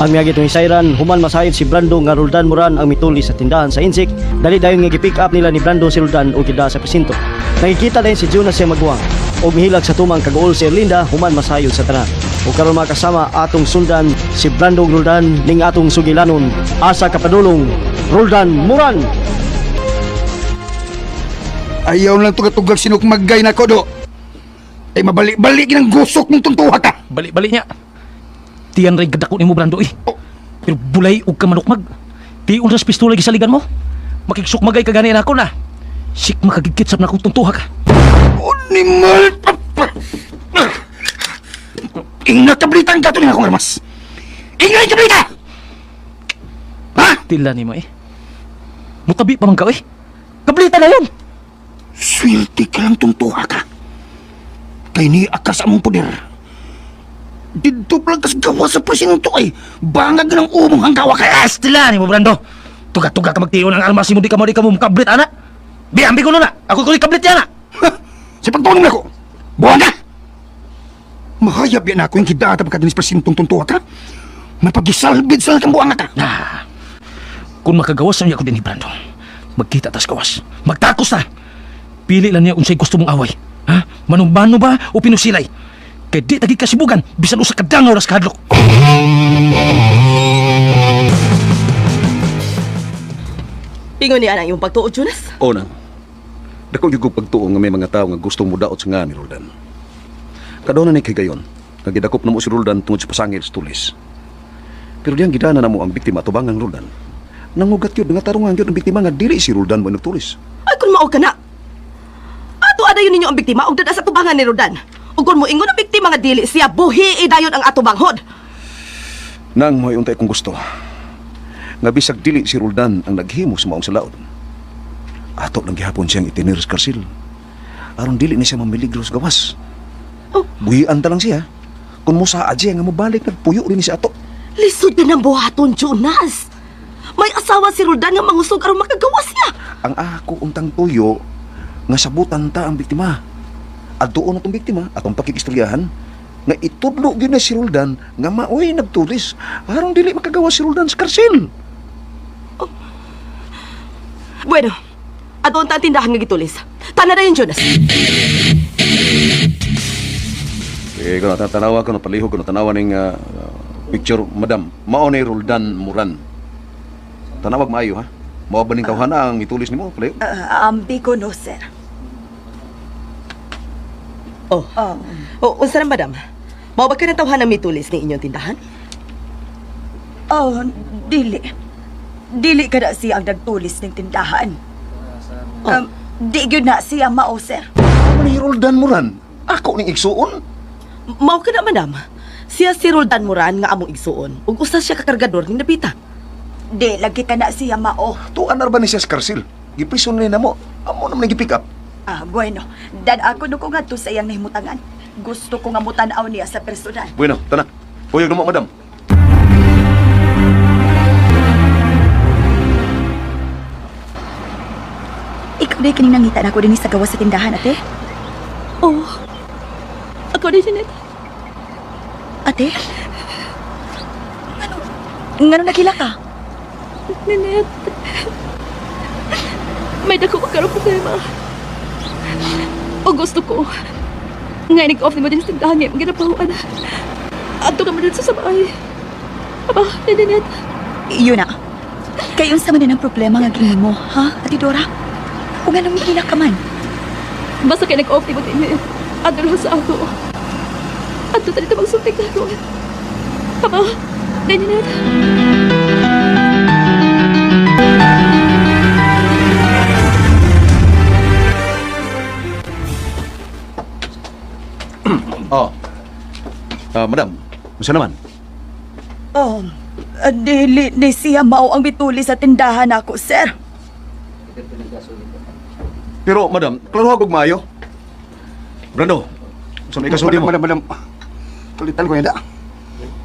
Ang miyagi itong isayran, human masayod si Brando nga Roldan Moran ang mituli sa tindahan sa Insik. Dali dayon nga gipick up nila ni Brando si Roldan o kida sa presinto. Nakikita din si Jonas siya magwang o mihilag sa tumang kag-uol si Erlinda, human masayod sa tanan. O karon mga kasama atong sundan si Brando Roldan ning atong sugilanon asa kapadulong Roldan Moran. Ayaw lang tugatugag sinukmagay na ko do. Ay mabalik-balik ng gusok mong tuntuha ka. Balik-balik niya. Tiyan rin gadako ni mo, Brando, eh. Pero bulay og ka manukmag. Di unras pistola gisaligan mo. Makigsukmagay ka ganin ako na. Sik makagigit sa nakong tuntuha ka. Animal! Ingat kablitan ka ito nga akong armas. Ingat kablita! Ha? Tila ni mo, eh. Mutabi pa man ka, eh. Kablita na yun. Swerte ka lang tuntuha ka. Kay ni akas among puder. Dito lang kas gawa sa presinto ay bangag ng umong hanggawa kay as. Tila ni mo, Brando. Tuga-tuga ka magtiyo ng armas mo, di ka mo kablit, ana. Biambi ko na. Ako ko kablit yan, ana. Sa pagtunong na ko, buwan ka! Mahayab yan ako yung kidata pagkadinis presintong tuntuha ka. Mapagisalbid sa kang buwang ka. Ah, kung makagawas na niya ako din ni Brando, magkita tas gawas. Magtakos na. Pili lang niya unsay gusto mong away. Ha? Manong-mano ba o pinusilay? Kaya di tagi kasibugan, bisan usa ka dangaw ras kahadlok. Ingon niya na yung pagtuod, Jonas? O nang, dako yung pagtuo nga may mga tao nga gustong mudaot sa nga ni Roldan. Kaduna ni kagayon, nagidakop na mo si Roldan tungod sa pasangil sa tulis. Pero diyang gidana na mo ang biktima tubangang Roldan. Nangugat yun, nga tarungan yun ang biktima nga dili si Roldan mo nagtulis. Ay, kung mao ka na. Ato adayon ninyo ang biktima og dada sa tubangan ni Roldan. Ug kung mo ingon ang biktima nga dili siya, buhi dayon ang ato banghod. Nang mo'y untay kong gusto. Nga bisag dili si Roldan ang naghimo sa maong salaod. Ato lang gihapon siyang itinir sa karsil. Aron dili ni siya mamiligro sa gawas. Oh. Buhian ta lang siya. Kung mo sa adya nga mabalik, nagpuyo rin siya ato. Lisod na ng buhaton, Jonas. May asawa si Roldan nga mangusog aron makagawas niya. Ang ako untang tuyo, nga sabutan ta ang biktima. At doon atong biktima, atong pakikistoryahan, nga itudlo gyud na si Roldan nga maoy nagtulis. Aron dili makagawa si Roldan sa karsil. Bueno, ato ang tindahan nga gitulis. Tana na yun, Jonas. Eh, kung natanawa ko, napalihog ko, natanawa ng picture, madam, mao ni Roldan Moran. Tanawag maayo, ha? Mao ba ning tawhana ang itulis nimo, palayo? Ambi ko no, sir. Oh. Oh, unsa na, madam? Mao ba ka ng tawhan na mitulis ni inyong tindahan? Oh, dili. Dili ka na siya ang nagtulis ng tindahan. Di yun na siya mao, sir. Ano ni Roldan Moran? Ako ning igsuon? Mao ka na, madam. Siya si Roldan Moran nga among igsuon. Ug usa siya kakargador ning napita. Di lagi ka na siya mao. Tuan na ba ni siya sa karsil? Giprison na mo. Amo naman gipick up. Bueno. Dan ako no ko nga to sa iyang nahimutangan. Gusto ko nga mutanaw niya sa personal. Bueno, tana. Puyog na mo, madam. Ikaw na kining nangita na ako din sa gawas sa tindahan, ate? Oh. Ako din, Janet. Ate? Ngano nakila ka? Ninette. May dako magkaroon problema. O gusto ko. Ngayon nag-off ni mo din sa tindahan ngayon. Ginapahuan. Ato ka man din sa sabay. Aba, Ninette. Iyon na. Kayon sa man din ang problema nga gini mo, ha, Ate Dora? O nga nang hilak ka man? Basta kayo nag-off ni mo din. Ato lang sa ako. Ato talito magsulting na ako. Aba, Ninette. Madam, masa naman? Dili ni siya mao ang bituli sa tindahan ako, sir. Pero, madam, klaro ako maayo. Brando, saan may kasuli mo? Madam. Tulitan ko yan da.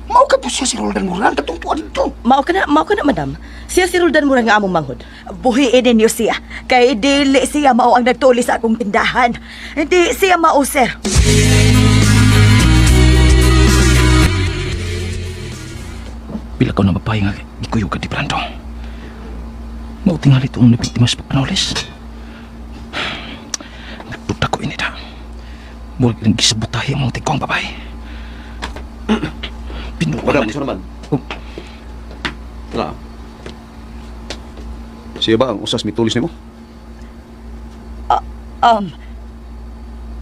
Mau ka po siya si Roldan Moran, katungtuan ito. Mao ka na, madam. Siya si Roldan Moran nga among manghod. Buhiin ninyo siya. Kay dili siya mao ang nagtuli sa akong tindahan. Hindi siya mao, sir. Pila lakaw na mapay nga ikuyog ka di Brando. Mautingali itong nabiktima sa pagpanolis. Nagduda ko inita. Mula ilang gisabutahi ang mga tigong babae. Pinuwa Madam, man. gusto naman. Oh, Na. Siya ba ang usas mitulis nimo?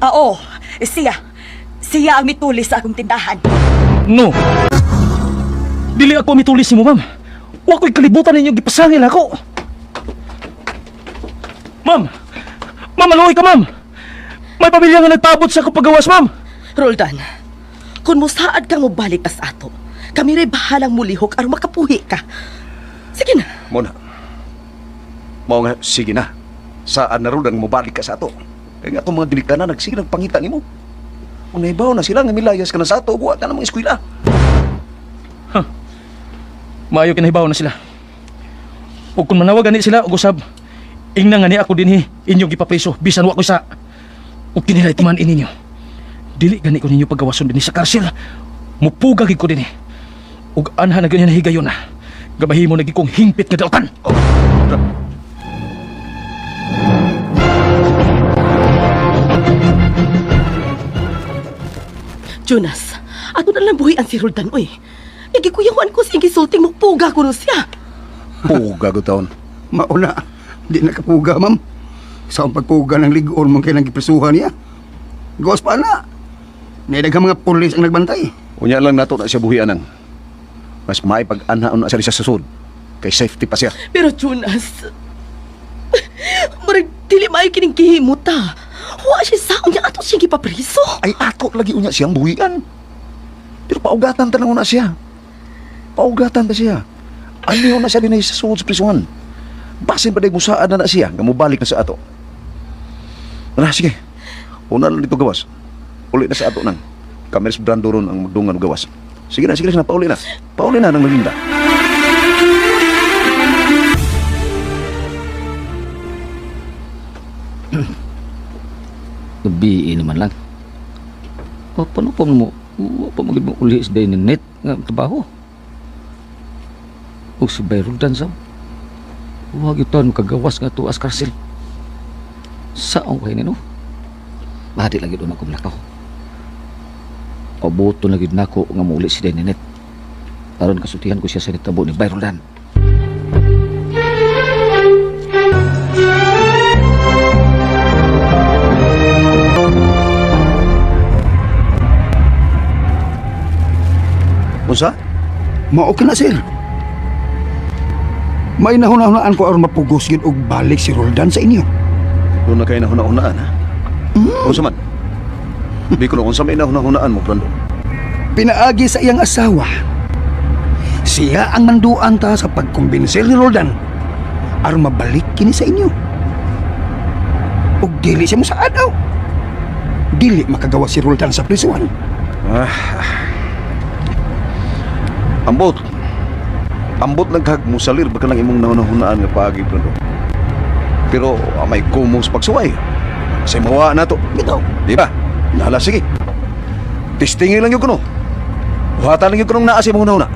Oo, siya. Siya ang mitulis sa akong tindahan. no! Dili ako mitulis mo, ma'am. Wa ko'y kalibutan ninyo gipasangil ako. Ma'am! Ma'am, maluoy ka, ma'am! May pamilya nga nagpabot sa kapagawas, ma'am! Roldan, kung musaad kang mubalik as ato, kami rin bahalang mulihok aron makapuhi ka. Sige na. Muna. Mao nga, sige na. Saan na ron ang mabalik ka sa ato? Kaya nga itong mga dilikana nagsige nagpangita nimo. Kung naibaw na sila nga milayas ka na sa ato, buwa ka na mga eskwela. Maayo kinahibaw na sila. Ug kung manawag gani sila og usab, ingna nga ni ako dinhi inyong gipapreso bisan wa ko sa ug kinilay timan ininyo. Dili gani ko ninyo pagawason dinhi sa karsel. Mupuga gid ko dinhi. Ug anha na ganyan higayon na. Gabahimo na gid kong hingpit nga daotan. Jonas, ato na lang buhian si Roldan, oy. Nagikuyawan ko sa gisulting mo, puga ko nun siya. Puga ko taon. Mauna, di nakapuga, ma'am. Sa pagpuga ng ligon mong kailang gipresuhan niya. Gawas pa na. Naidaghang mga pulis ang nagbantay. Unya lang nato na siya buhian ang. Mas maipag-anhaon na siya sa sasud. Kay safety pa siya. Pero Jonas, marag dili maayo kining gihimota. Wa siya saon niya ato siya gipapriso. Ay ato lagi unya siyang buhian. Pero paugatan ta na siya. Paugatan ta siya. Ano na siya din sa sud sa prisuhan. Basin pa dahil musaan na siya nga mubalik na sa ato. Na sige. Una lang dito gawas. Uli na sa ato nang. Kameras Brando ron ang magdungan gawas. Sige na, pauli na. Pauli na nang malinda. Gabi naman lang. Paano pa mo? Pa magid mo uli sa day ni net nga trabaho. O si Bayron dan sa. Huwag ito kagawas nga to as karsil. Saan ko no? Bahati lagi doon ako nakaw. Paboto lagi nako nga mo uli si day ni net. Aron kasutihan ko siya sa nitabo ni Bayron dan. Unsa? Mao ka na, sir. May nahuna-hunaan ko aron mapugos yun og balik si Roldan sa inyo. Doon na kayo nahuna-hunaan, ha? Unsa man? Di ko na unsa may nahuna-hunaan mo, Brando. Pinaagi sa iyang asawa. Siya ang manduan ta sa pagkumbinsil ni Roldan aron mabalik kini sa inyo. Og dili siya mo sa adaw. Dili makagawa si Roldan sa prisuhan. Ambot. Ambot naghag mo salir baka lang imong nahuna-hunaan nga paagi, Brando. Pero may kumong sa pagsuway. Kasi mawa na to. Bitaw. Di ba? Nala, sige. Testingin lang yung kuno. Buhatan lang yung kunong naasi mong hunahuna.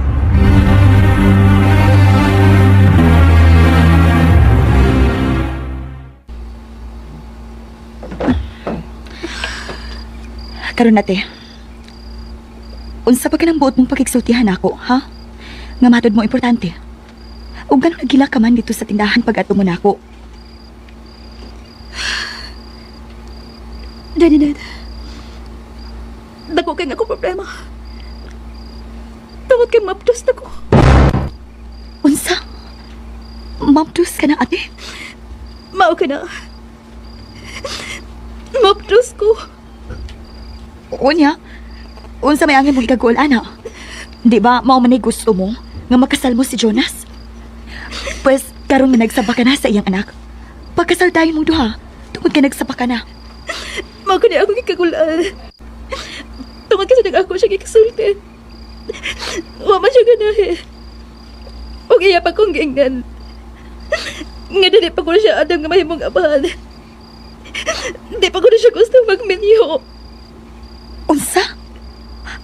Karon nate. Unsa pa ka ng buot mong pagigsultihan ako, ha? Nga matod mo importante. O gano'n nagila ka man dito sa tindahan pag ato mo na ako. Daddy, Dad. Dako kay nga ako problema. Tawag kay mapdos na ko. Unsa? Mabdus ka na, ate? Mao ka na. Mapdos ko. Unya? Unsa may angin mong ikagol, ana? Di ba, mao man ay gusto mo nga makasal mo si Jonas? Pues, karon nga nagsaba ka na sa iyang anak. Pagkasal tayo mong duha, tungod ka nagsaba ka na. Mao ka na akong ikagulan. Tungod kasi ako siya gikasulti. Wa man siya ganahe. Og iya pa kong gingnan. Nga dili pa ko na siya adang nga mahimong abahan. Di pa ko na siya gusto magminyo. Unsa?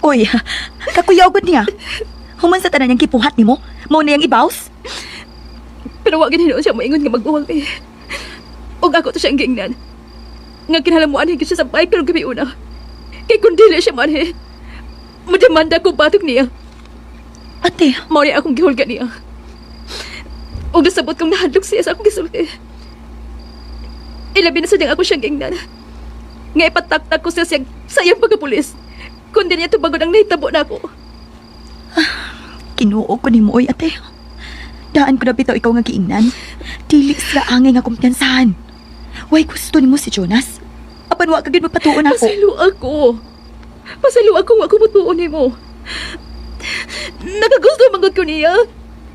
Uy, kakuyaw gud niya. Human sa tanan niyang kipuhat nimo, mao na yang ibaws. Pero wag gid siya moingon nga magbuwag eh. Og ako to siyang gingnan. Nga kinahalamuan higit siya sa bahay pero gabi una. Kay kung dili siya manhi, madamanda ko batok niya. Ate, Mao ni akong gihulga niya. Og nasabot kong nahadlok siya sa akong gisulti. Ilabi na sa diyang ako siyang gingnan. Nga ipataktak ko siya sa iyang pagkapulis. Kundi niya tubagod ang nahitabo na ako. kinuog ko nimo oy ate. Daan ko na bitaw ikaw nga giingnan. Dili sila angay nga kumpiyansahan. Why gusto nimo si Jonas? Apan wa ka gid magpatuon ako. Pasalo ako nga kumutuon nimo. Nakagusto mangod ko niya.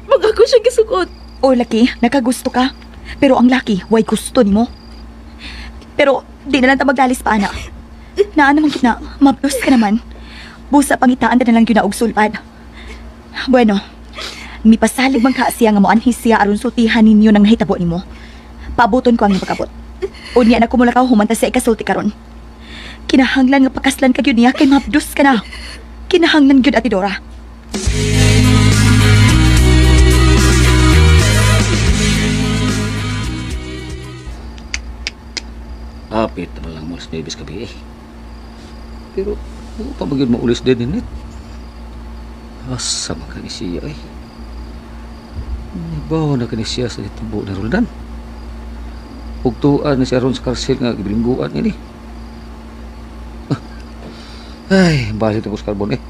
Mag ako siya gisukot. O laki, nakagusto ka. Pero ang laki, why gusto nimo? Pero di na lang ta magdalis pa ana. Naa naman kita, maplos ka naman. Busa pangitaan na lang yun na og sulpad. Bueno, mipasalig man ka siya nga moanhis siya aron sultihan ninyo nang nahitabo nimo. Paabuton ko ang ipagabot. Unya na kumulakaw humanta sa ikasulti karon. Kinahanglan nga pakaslan ka gyud niya kay mabdus ka na. Kinahanglan gyud ati Dora. Hapit na lang mo sa babies kabi eh. Pero, ano pa bagay maulis din init? Asa man ka ni siya eh. Ibaw na ka ni siya sa itabo ni Roldan. Ugtuan ni siya ron sa karsel nga gibilingguan ini. Ay, basit ako sa karbon eh.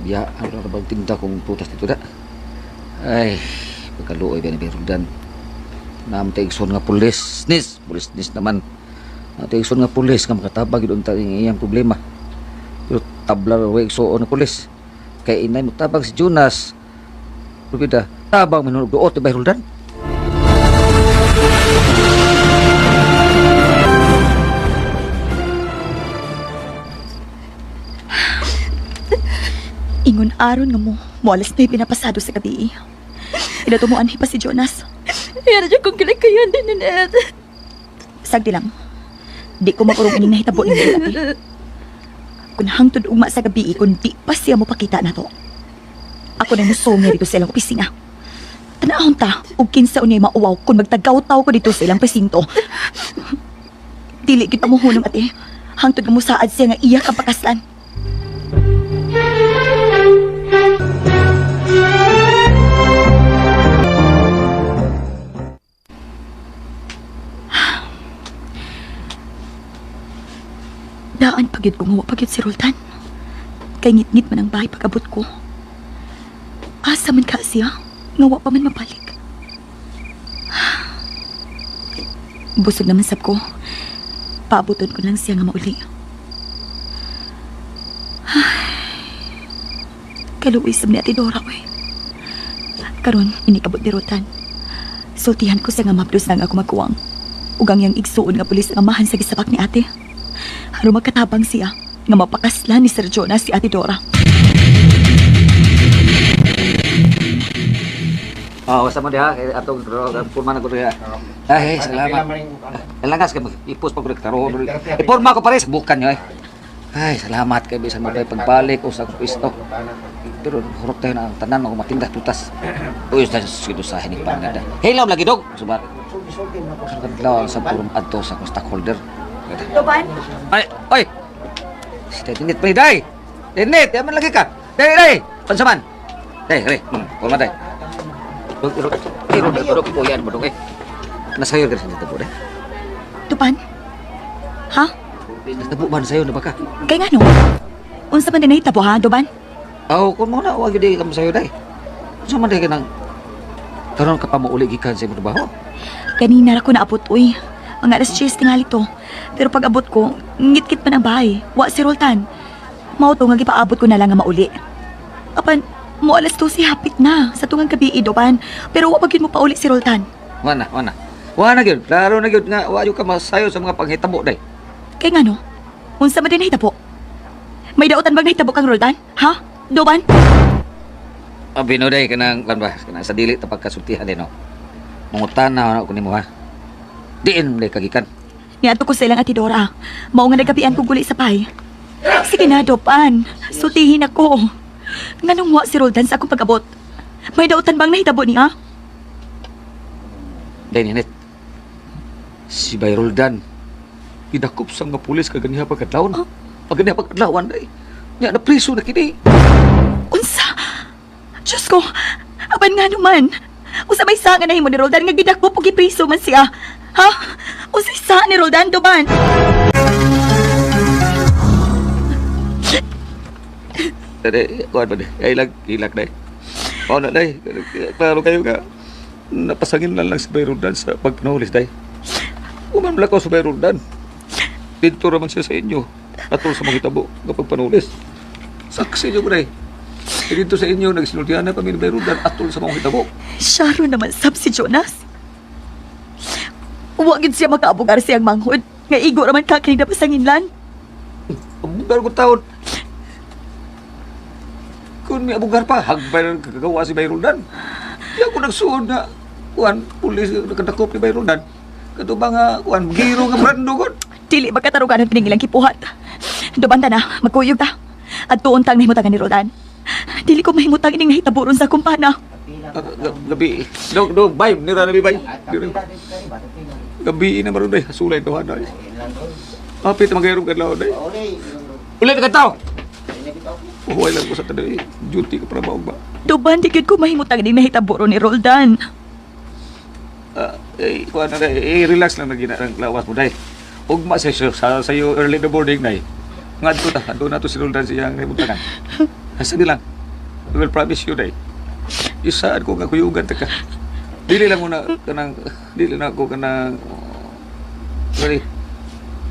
Biya, ang rabang tinda kong putas dito da. Ay, pagkaluoy ba ni Roldan. Namtaigson nga pulis nis naman. Namtaigson nga pulis nga makatabag yun ang iyang problema. Pero tabla rin igsoon na pulis. Kaya inay mo tabag si Jonas. Rupida, tabang minulog doot ba Roldan? Ingon aron nga mo, moalas na pinapasado sa gabi. Inatumuan pa si Jonas. Yan na kong kilikayan din, Nanette. Sagdi lang. Di ko makurong ining nahitabo ni ate. Kung hangtod ugma sa gabi, kung di pa siya mo pakita na to. Ako na musong dito sa ilang opisina. Tanahon ta, ug kinsa unyay mauwaw kung magtagaw-taw ko dito sa ilang presinto. Dili kita mo hunong ate. Hangtod nga musaad siya nga iya kang pakaslan. Daan pagid ko nga pagid si Roldan. Kay ngit-ngit man ang bahay pag-abot ko. Asa man ka siya, nga wa pa man mabalik. Busog naman sab ko. Paabuton ko lang siya nga mauli. Kaluoy sab ni Ate Dora ko eh. Karon, inikabot ni Roldan. Sultihan ko siya nga mabdos lang ako magkuwang. Ugang yang igsuon nga pulis ang amahan sa gisabak ni ate. Haro magkatabang siya nga mapakaslan ni Sir Jonas si Ate Dora. Wasa mo diha kay atong purman ko diha. Ay, salamat. Langas kay ipos pag rektaro. Iporma ko pare sa bukan niyo eh. Ay, salamat kay bisan mo kay pagbalik o sa pwesto. Pero hurot tayo na ang tanan ako matinda tutas. Uyos tayo sa sidusahin ni Pangada. Hello lagi dog. Subar. Kadlaw sa purong adto sa stockholder. Doban? Ay! Si Tinit pa day! Tinit! Yaman lagi ka! Day! Pansaman! Day! Pulma day! Rudok po yan, budok eh. Nasayo ka sa tabo day. Doban? Ha? Natabo ba na sayo na baka? Kay nga no? Unsa man din nahitabo ha, Doban? Kung mo na, huwag yun ka masayo day. Unsa man day ka nang karon ka pa mauli gikan sa imong trabaho? Kanina ra ko naabot uy. Mga alas 10 tingali to. Pero pag abot ko, ngit-kit pa ng bahay. Wa si Roldan. Mao to nga gipaabot ko na lang nga mauli. Apan, mo alas 12 hapit na sa tungang gabi Doban. Pero wa pagid mo pauli si Roldan. Wana gyud. Klaro na gyud nga wa ka masayo sa mga panghitabo day. Kay nga no? Unsa man din nahitabo? May dautan bang nahitabo kang Roldan? Ha? Doban? Abi no day kanang kan ba? Kanang sa dili ta pagkasultihan din no. Mungutan na ako nimo ha. Diin day kagikan. Niadto ko sa ilang Ate Dora. Mao nga nagabian ko guli sa pay. Sige na, Doban. Sutihin ako. Nganong wa si Roldan sa akong pag-abot? May dautan bang nahitabo niya? Day ninit. Si Bay Roldan. Gidakop sa mga pulis kaganiha pagkadlawon. Paganiha pagkadlawan day. Nya na priso na kini. Unsa? Diyos ko, aban nga naman. Unsa may sa nga nahimo ni Roldan nga gidakpo og gipriso man siya? Ha? Unsa sa ni Roldan duman? Day, kuan ba day? Ilag day. O na day. Klaro kayo ka. Napasangin lang si Bay Roldan sa pagpanulis day. Umamla ko sa Bay Roldan. Pinto raman siya sa inyo. Atol sa mga hitabo ng pagpanulis. Saksi niyo ko day. Dito sa inyo, nagsinultihan na kami ni Bay Roldan atol sa mga hitabo. Syaro naman sab si Jonas. Huwag siya makaabugar siyang manghod. Nga igo raman kakinig na pasanginlan. Abugar ko taon. Kung may abugar pa, hagbay na kagawa si Bay Roldan. Yan ko nagsuod na, kuhan, pulis, nakadakop ni Bay Roldan. Kato ba nga, kuhan, giro nga brando ko. Dili magkatarugan ang piningilang kipuhat. Dubanta na, magkuyog ta. At tuon tang nahimutangan ni Roldan. Dili ko mahimutang ining nahitaburon sa kumpana. Gabi, dong, bay, nira na bay. Gabi na maroon day, sulay ito day. Apit na magayarong kadlaw day. Ulit na kataw! Huwag lang ko sa taday, duty ka para maog ba? Duban, di gid ko mahimutang ining nahitaburon ni Roldan. Kuhan na day, relax lang na ginarang lawas mo day. Ugma sa iyo early in the morning day. Ngadto ta, ando na to si Roldan siyang naimuntangan. Sabi lang, I will promise you day. Isaan ko nga kuyugan ta ka. Dili lang muna kanang dili na ako kanang sorry.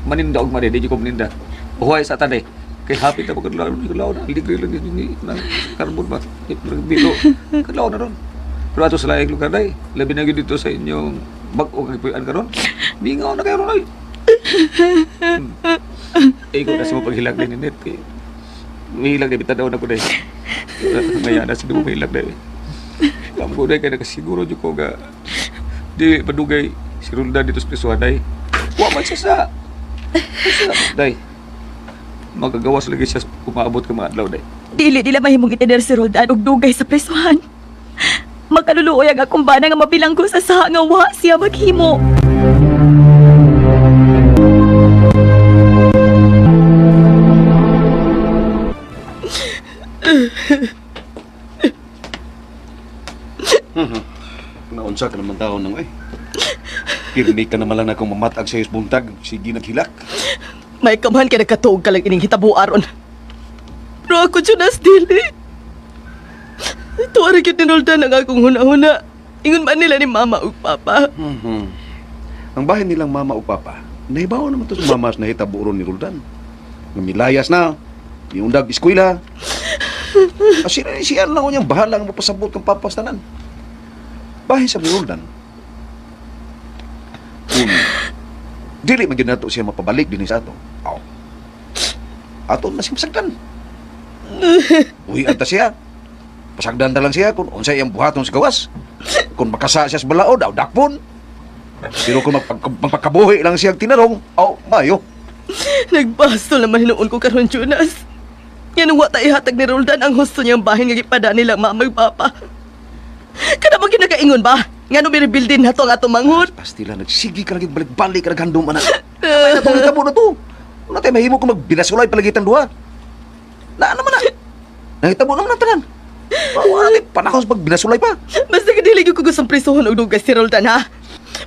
Maninda og mari, di ko maninda. Buhay sa taday. Kay happy na ko kadlaw na ligre lang ni nang carbon ba. Bilo. Kadlaw na ron. Pero ato sa laing lugar day, labi na gyud dito sa inyong bag-o kagpuan karon. Bingaw na kayo ron ay. Ko kasi mo paghilag din ni net kay hilag din bitadaw na ko day. Maya na sa dumo hilag day. Kampo day kay nakasiguro jud ko ga di padugay si Roldan dito sa prisuhan day. Wa man siya sa day. Magagawas lagi siya umaabot ka mga adlaw day. Dili nila mahimong itiner si Roldan og dugay sa presuhan. Makaluluoy ang akong bana nga mabilang ko sa saha nga wa siya maghimo. Naunsa ka naman taon nang Pirmi ka naman lang akong mamatag sa iyos buntag. Sige naghilak. May kamahan ka nagkatuog ka lang ining hitabo aron. Pero ako, Jonas, dili. Tuwari kit ni Roldan ang akong huna-huna. Ingon man nila ni Mama ug Papa. Ang bahay nilang mama o papa, nahibaw naman to sa mamas na hitabo ron ni Roldan. Namilayas na, iundag eskwela. Siya lang ko niyang bahala nga mapasabot kang papas tanan. Bahay sa ni Roldan. Dili man gyud nato siya mapabalik dinhi sa ato. Ato na siya masagdan. Uy, anta siya. Pasagdan na lang siya kung unsay iyang buhaton sa gawas. Kung makasa siya sa balaod, dakpon. Pero kung magpakabuhi lang siya tinarong, mayo. Nagbastol naman hinuon ko karon, Jonas. Yan ang wata ihatag ni Roldan ang husto niyang bahin nga gipada nilang Mama ug Papa. Kada mo ginagaingon ba? Nga no binibuildin na to ang atong manghod. Pastila, nagsigi ka lagi balik-balik ka naghandom, anak. Kapay na itong hitabo na to. Wala tayo mahimo kung magbinasulay palagitan duha. Naan naman na. Nahitabo naman ang tanan. Wala tayo panahon sa pagbinasulay pa. Basta kadilig ko gustong prisohon og dugay si Roldan, ha?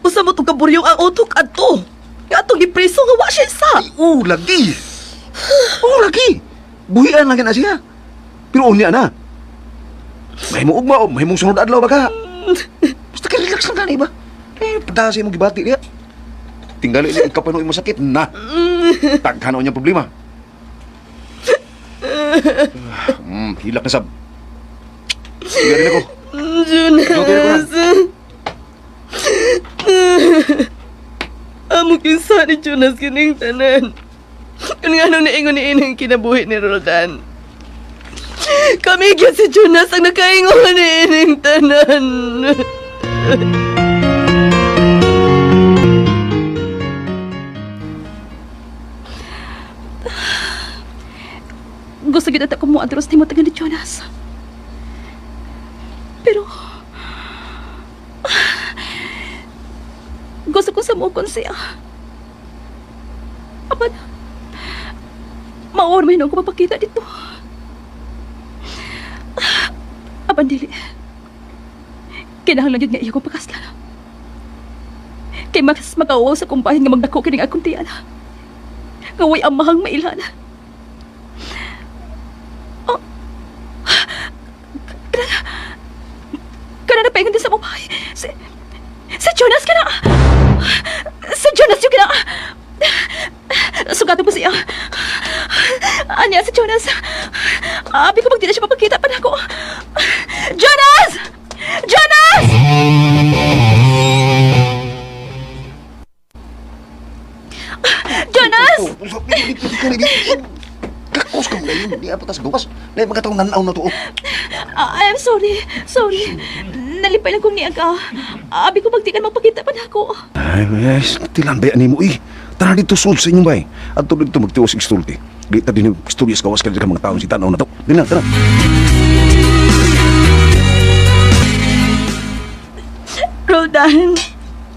Usa mo itong kaburyong ang utok adto. Nga atong gipriso nga wa siya sa. Lagi. Lagi. Buhian lang na siya. Pero unya na. Mahimo ugma o mahimong sunod adlaw ba ka? Basta ka relax lang gani ba? Padasa mo gibati niya. Tinggali niya ang kapanoy mo sakit na. Tagkano niya problema. Hilak na sab. Tinggali na ko. Jonas. Amo kinsa ni Jonas kining tanan. Kung nga nung naingon ni Inang kinabuhi ni Roldan. Kami gyud si Jonas ang nakaingon ni Ining tanan. Gusto gyud ata ko mo adros nimo taga ni Jonas. Pero gusto ko samukon siya. Apan, maor may nung ko mapakita dito. Apan dili. Kinahanglan yun nga iyo ko pakaslan. Kay mas makauwaw sa kumbahin nga magdako kining akong tiyana. Ngaway amahang mailhan. Oh. Kana na paingon din sa babae. Si Jonas ka na! Si Jonas yung kina... Sugatan mo siya. Anya si Jonas. Abi ko pag di na siya mapagkita pa na ako. Jonas! Jonas! Jonas! Kakos ka mo ngayon. Di apa tas gawas. Dahil mga taong nanaw na to. I'm sorry. Sorry. Nalipay lang kong niya ka. Abi ko pag di ka mapagkita pa na ako. Ay, yes. Tilan ba yan mo Tara dito sul sa inyong bay. At tulad dito magtiwas igstulti. Di ta din yung studios kawas ka mga taong si tanaw na to. Di na, tara. Roldan,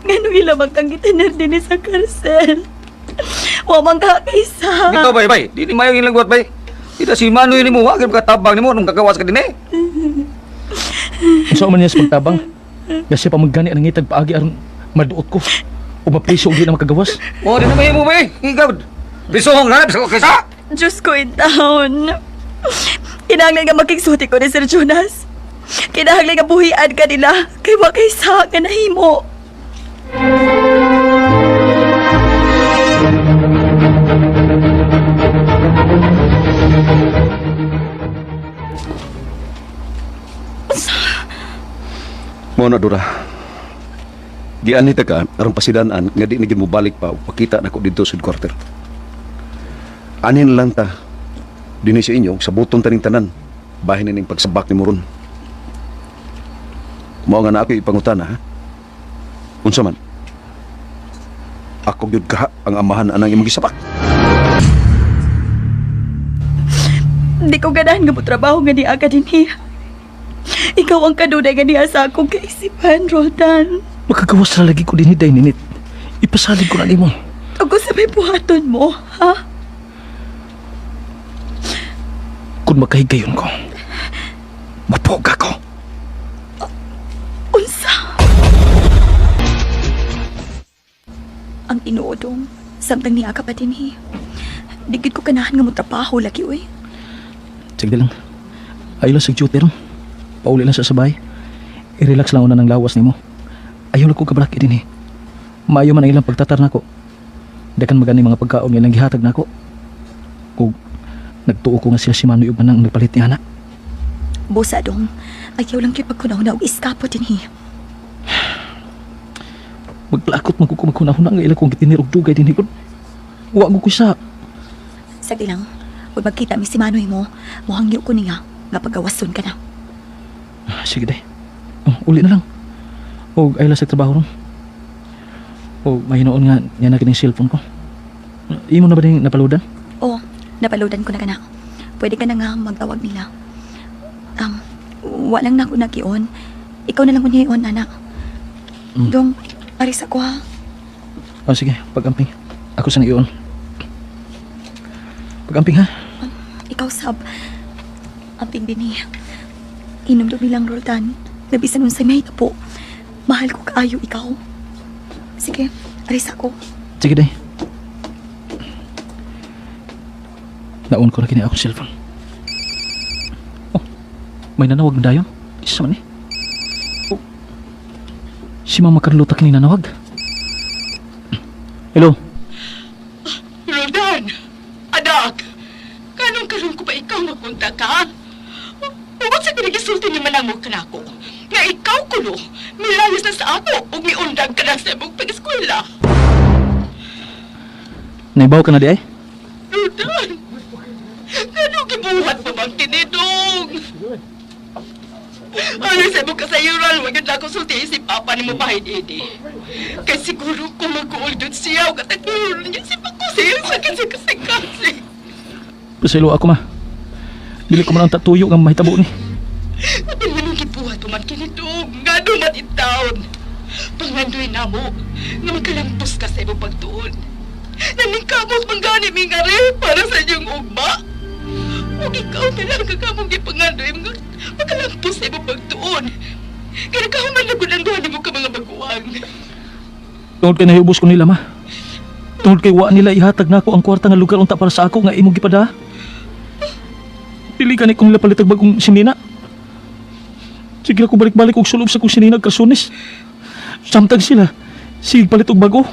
ganun ilamang kang gitaner din sa karsel. Wamang kakisa. Ito, bay. Di ni mayong ilang buhat, bay. Ito si Manu yun mo, wagin katabang ni mo, nung kagawas ka din eh. Usa man niya sa pagtabang. Kasi pa magani ang ngitag paagi aron maduot ko. O mapriso og di na makagawas. O, di na may mo, bay. Ikaw, bisuhong na, bisa ko kaysa. Diyos ko in town. Kinahanglan nga makiksuti ko ni Sir Jonas. Kinahanglan nga buhian ka nila. Kay wakaysa nga nahimo. Mo na, Dora. Gianita ka, aron pasidanaan, nga di naging mo balik pa, pakita na ko dito sa headquarter. Anin lang ta, din sa inyo, sa buton taning tanan, bahin na ning pagsabak ni Moron. Mao nga na ako ipangutana, ha? Unsa man? Ako gyud ka ang amahan anang imong gisapak. Di ko ganahan nga mo trabaho nga ni aga din hiya. Ikaw ang kadunay nga niya sa akong kaisipan, Roldan. Makagawas na lagi ko din hiday ninit. Ipasalig ko na nimo. Ako sa may buhaton mo, ha? Kung makahigayon ko, mapoga ko. Unsa? Ang tinuodong, samtang niya ka pa din hi. Digid ko kanahan nga mo trabaho lagi, uy. Sige lang. Ayaw lang sa duty ron. Pauli lang sa sabay. I-relax lang una ng lawas nimo. Ayaw lang ko kabalaki din eh. Maayo man ang ilang pagtatar na ko. Dakan magani mga pagkaon nga nang gihatag na ko. Kung nagtuo ko nga sila si Manoy ug manang nagpalit ni Ana. Bosa dong, ayaw lang kayo pagkunaw-naw iskapo din hi. Magplakot magkukumagkunahuna nga ilang kong gitinir og dugay din hikot. Wa ko sa. Sagdi lang, huwag magkita mi si Manoy mo, muhangyo ko niya, nga pagawason ka na. Sige day. Uli na lang. O ay sa trabaho ron. O mahinoon nga niya na kining cellphone ko. Imo na ba din napaludan? Oo, napaludan ko na ka na. Pwede ka na nga magtawag nila. Walang na ako nagion. Ikaw na lang ko niyon, anak. Dong, aris ako ha. O sige, pag-amping. Ako sa nag-ion. Pag-amping ha? Ikaw sab. Amping din niya. Inom doon nilang Roldan. Nabisan nun sa may po. Mahal ko kaayo ikaw. Sige, aris ako. Sige day. Naon ko na kini akong cellphone. Oh, may nanawag na dayon. Isa man eh. Oh, si Mama Carlota kini nanawag. Hello? Roldan! Anak! Kanong karoon ko pa ikaw magpunta ka? Huwag sa pinagisulti ni Manamo ka na ako. Nga ikaw kulo, milayos na sa ako o miundag ka na sa imong pag-eskwela. Naibaw ka na di ay? Roldan! Kanong gibuhat mo bang tinidong? Ano sa imong kasayuran, wag yun ako sulti si Papa ni mo bahay didi. Kaya siguro kung mag-uuldod siya o kataguro niya si Pakusir sa kasi. Pasaylo ako ma. Dili ko man ang tatuyo nga mahitabo ni. At yung manong gibuhat mo man ganahin na mo nga magkalampos ka sa imong pagtuon. Naningkamot manggani mi nga re para sa inyong ugma. Ug ikaw na lang kagamong gipangandoy nga magkalampos sa imong pagtuon. Kaya kahuman na gulanduhan mo ka mga baguang. Tungod kay nahiubos ko nila, ma. Tungod kay wa nila ihatag na ako ang kwarta nga lugar unta para sa ako nga imong gipada. Dili ka ni kung nila palitag bagong sinina. Sige ako balik-balik og sulob sa kong sinina kasunis. Samtang sila, sige palit og bago.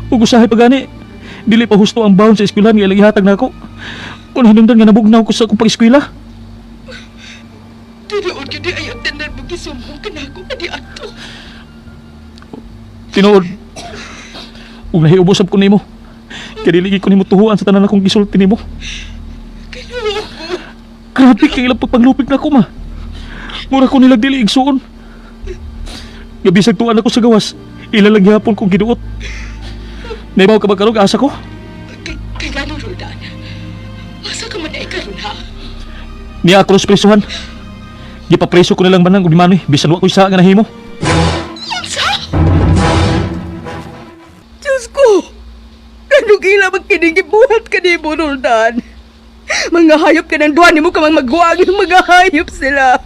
Ug usahay pa gani, dili pa husto ang bawon sa eskwelahan nga ilang ihatag na ako. Kung hinungdan nga nabugnaw ko sa akong pag-eskwela. Tinuod ka di ayaw tanan mo gisumbong ka na ako ka di ato. Tinuod. Ug nahiubos ko nimo. Kaya dili ko nimo tuhuan sa tanan akong gisulti nimo. Kinuha ko. Grabe kay ilang pagpaglupig na ko, ma. Mura ko nilang dili igsuon. Gabisag tuan ako sa gawas. Ilalang hapon kong giduot. Naibaw ka ba karong asa ko? Kay gano'n, Roldan. Asa ka man ay karon ha? Niya ako sa presuhan. Gipapreso ko nilang manang ugimanoy. Bisan wa ko isa nga nahimo. Unsa? Diyos ko! Ano kila magkinigibuhat ka ni mo, Roldan? Mga hayop ka ng duwan mo ka mang magwag ng mga hayop sila.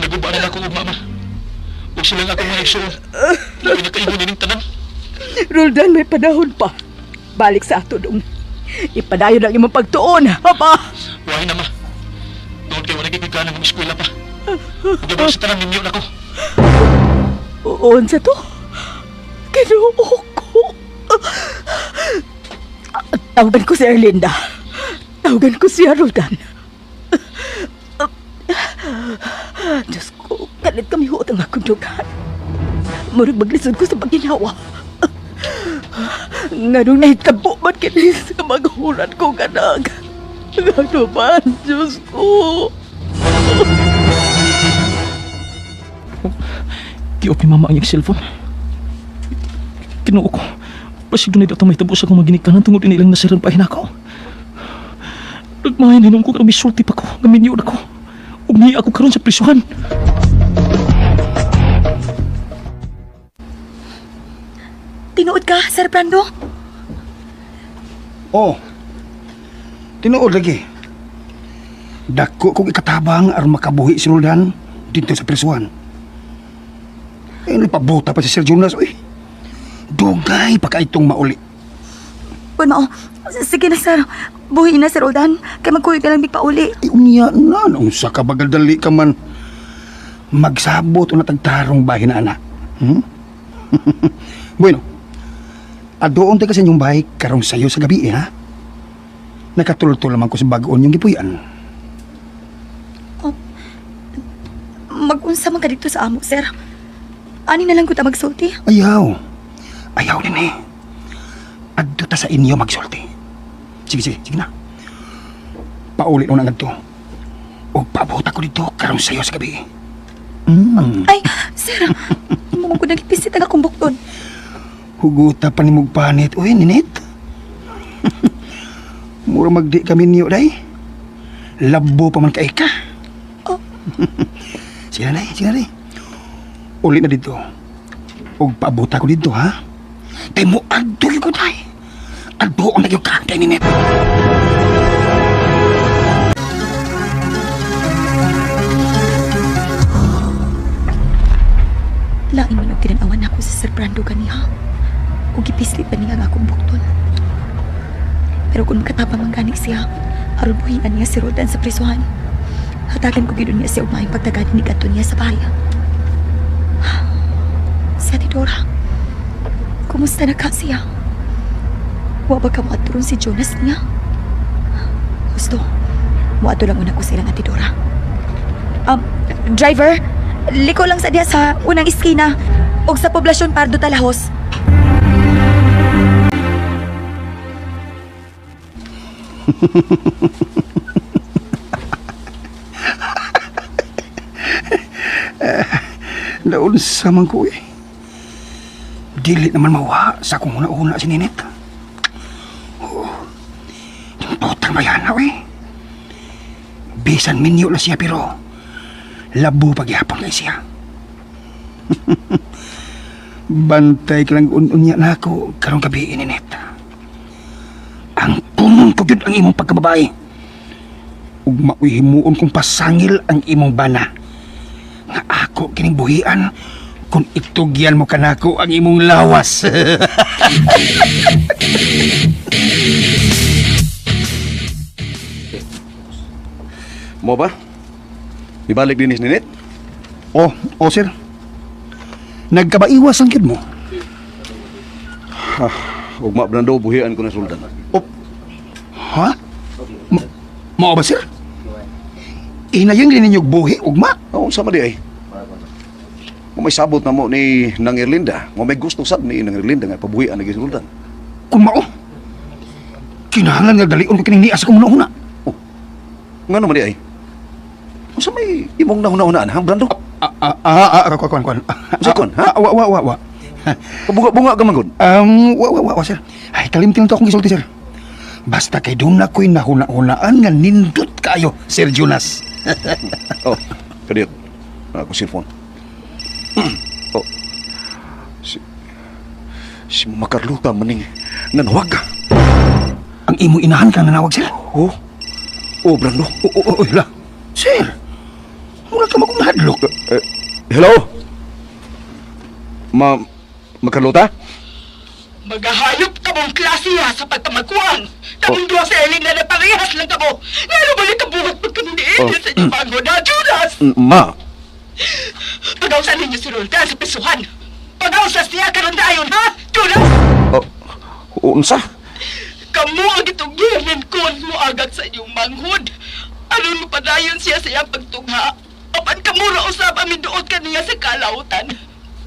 Nagubaanan ako ng mama. Huwag silang ako mga igsuon. Labi na kayo nining tanan. Roldan, may panahon pa. Balik sa ato dong. Ipadayon ang imong pagtuon, haba. Wahin na, ma. Tungod kayo wala kikikanan ng eskwela pa. Huwag sa tanan ninyo na ko. Uon sa to? Kinuo ko. Tawagan ko si Erlinda. Tawagan ko siya, Roldan. Diyos ko, kalit kami huot ang akong dugan. Murag maglisod ko sa paginawa. Nga nung nahitabo man kinis sa maghulan ko ganag. Ano man, Diyos ko. Giop ni mama ang iyang cellphone. Kinuo ko. Pasig doon ito may tabos akong maginiktanan tungod inilang nasiran pa hinakaw. Nagmahin hinong ko nga may sulti pa ko. Gaminyo na ko. Ugni ako karon sa prisuhan. Tinuod ka, Sir Brando? Oh, tinuod lagi. Dako kong ikatabang aron makabuhi si Roldan dito sa presuhan. Eh, napabuta pa si Sir Jonas, uy. Dugay pa kaitong mauli. Pun mao. Sige na, Sir. Buhi na, Sir Roldan. Kaya magkulit na lang pauli. Unya na, nung sa kabagadali ka man, magsabot o natagtarong bahin na anak. Hmm? Bueno, adoon tayo kasi yung bahay karong sayo sa gabi, ha? Nakatulto naman ko sa bagoon yung gipuyan. Mag-unsa man ka dito sa amo, Sir. Ani na lang ko ta magsulti. Ayaw. Ayaw din eh. Adto ta sa inyo magsulti. Sige na. Paulit mo na nga to. O paabot ako dito karong sayo sa gabi. Ay, Sir. Mo ko nagipisit ang akong bukton. Huguta pa ni mong panit. Uy, ninit. Mura magdi kami niyo, day. Labo pa man ka ika. Oh. Sige na, day. Ulit na dito. O paabot ako dito, ha? Tay mo, adto ko, day. Adto ang nagyong kantay, ninit. Lain man ang tinanawan ako sa Sir Brando kaniha. O gipislit pa niya ang akong bukton. Pero kung makatabang ang gani siya, aron buhinan niya si Roldan sa prisuhan. Hatagan ko gidon niya siya umayang pagtagad ni Gato niya sa bahay. Si Ate Dora, kumusta na ka siya? Wa ba ka maaturon si Jonas niya? Gusto, muato lang una ko silang Ate Dora. Driver, liko lang sa diya sa unang iskina o sa poblasyon Pardo Talahos. Daon sa man ko eh. Dili naman mawa sa kung una-una si Ninit. Oh, yung totang mayanaw eh. Bisan minyo na siya pero labo pagyapon kay siya. Bantay ka lang unya na ako karong gabi ini net. Ang punong ko yun ang imong pagkababae. Ug maoy himuon kong pasangil ang imong bana. Nga ako kining buhian kung itugyan mo kanako ang imong lawas. Mo ba? Ibalik din ni Ninit? Oh, sir. Nagkabaiwas ang kid mo. Ugma Brando buhian ko na sultan. Ha? Mao ba, sir? Inayang din ninyong buhi, ugma? Oo, sama di ay. Kung may sabot na mo ni Nang Erlinda, kung may gusto sad ni Nang Erlinda nga pabuhian na sultan. Kung mao, kinahanglan nga dalion ko kining nias kong una-una. Nga naman di ay. Kung sa may imong nahuna-hunaan, ha, Brando? Kuan. Sikon, ha? Wa. Bunga-bunga ka magod. Wa, sir. Ay, kalimtin to akong gisulti, sir. Basta kay doon na ko'y nahuna-hunaan nga nindot kayo, Sir Jonas. Oh, kadiyot. Ako cellphone. Oh. Si Mama Carlota maning nanawag ka. Ang imo inahan ka nanawag, sir? Oh, Brando. La. Sir, mula ka magong nahadlok. Hello? Mama Carlota? Magahayop ka mong klase ha sa pagpamakuan. Kaming duwa sa Elena na parehas lang ka mo. Ngano balik ka buhat pag kami ni Elena sa inyong bago na, Judas? Ma. Pag-ausan ninyo si Roldan sa pisuhan. Pag-ausas niya karon dayon, ha? Judas? Unsa? Kamu ang itugyanan kon mo agak sa inyong manghod. Aron mo padayon siya sa iyang pagtungha. Apan kamura usab amin duot kaniya sa kalautan.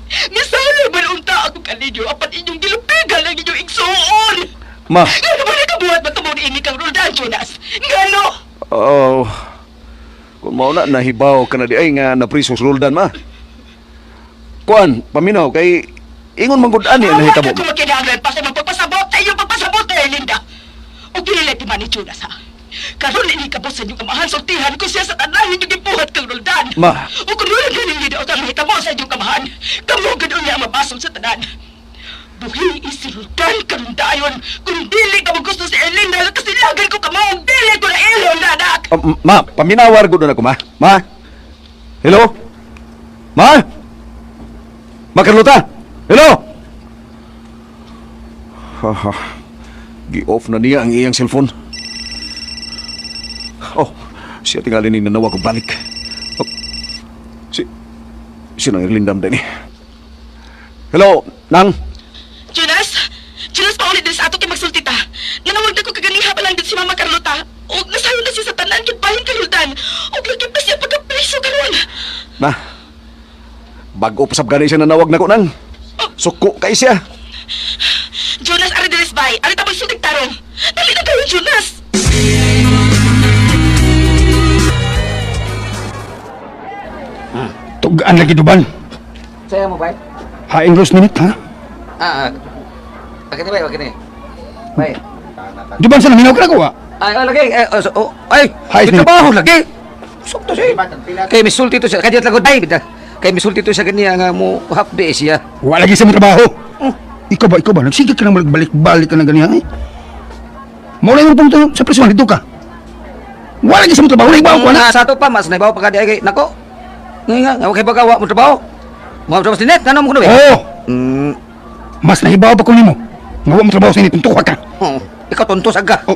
Misali balunta ako kaninyo apan inyong gilupigan ang inyong igsuon. Ma. Ngano ba nakabuhat ba tamo ni ini kang Roldan, Jonas? Ngano? Oh. Kung mao na nahibaw ka na di ay nga napriso si Roldan, ma. Kuan, paminaw kay ingon manggod-ani ang nahitabo. Ako makinahanglan pa sa magpapasabot sa iyong pagpasabot na Linda. O pinilit man ni Jonas, ha? Karon ini kabot sa inyong kamahan, sultihan ko siya sa tanan ninyong gibuhat kang Roldan. Ma. O kung wala ganing lidaw ang mahitabo sa inyong kamahan, kamo gano'n niya mabasol sa tanan. Buhi si Roldan karon dayon. Kung dili ka mo gusto si Elinda, kasilagan ko kamo, dili ko na ilon, anak. Ma, paminawar gud na ko, ma. Ma. Hello? Ma? Ma Carlota? Hello? Gi-off na niya ang iyang cellphone. Oh, siya tingali ni nanawag ko balik. Oh, si Nang Erlindam din eh. Hello, Nang? Jonas, paulit din sa ato kay magsultita. Nanawag na ko kaganiha pa lang din si Mama Carlota. O nasayon na siya sa tanan, kit bahin kay Roldan. O lagyan pa siya pagka-preso karon. Ma, bago pa sab gani siya nanawag na ko, Nang. Suko kay siya. Jonas, ari diris bay. Ari tapos yung nagtarong. Dali na kayo, Jonas. Tugaan lagi duban. Saya mo, bay? Hain Rose minute, ha? Akin na, bay. Bay. Duban sa naminaw ka na ko, ha? Lagi. Hay, trabaho lagi. Sukto siya. Kay misulti to siya. Kaya lagod ay, bida. Kay misulti to siya kaniya nga mo hapde siya. Wala lagi sa mga trabaho. Ikaw ba? Nagsigit ka nang balik-balik ka na ganyan, eh? Maulay mo punta sa presuhan dito ka. Wala lagi sa mga trabaho. Naibaw ko, na. Sa ato pa, mas naibaw pa ka di ay kay, nako. Nga, kay bagawa mo trabaho. Mga trabaho sinet, nanong mo kuno, eh? Oo. Mas nahibaw pa ko nimo. Ngawa mo trabaho sa init, tuntuka ka. Ikaw tonto saga. Oh.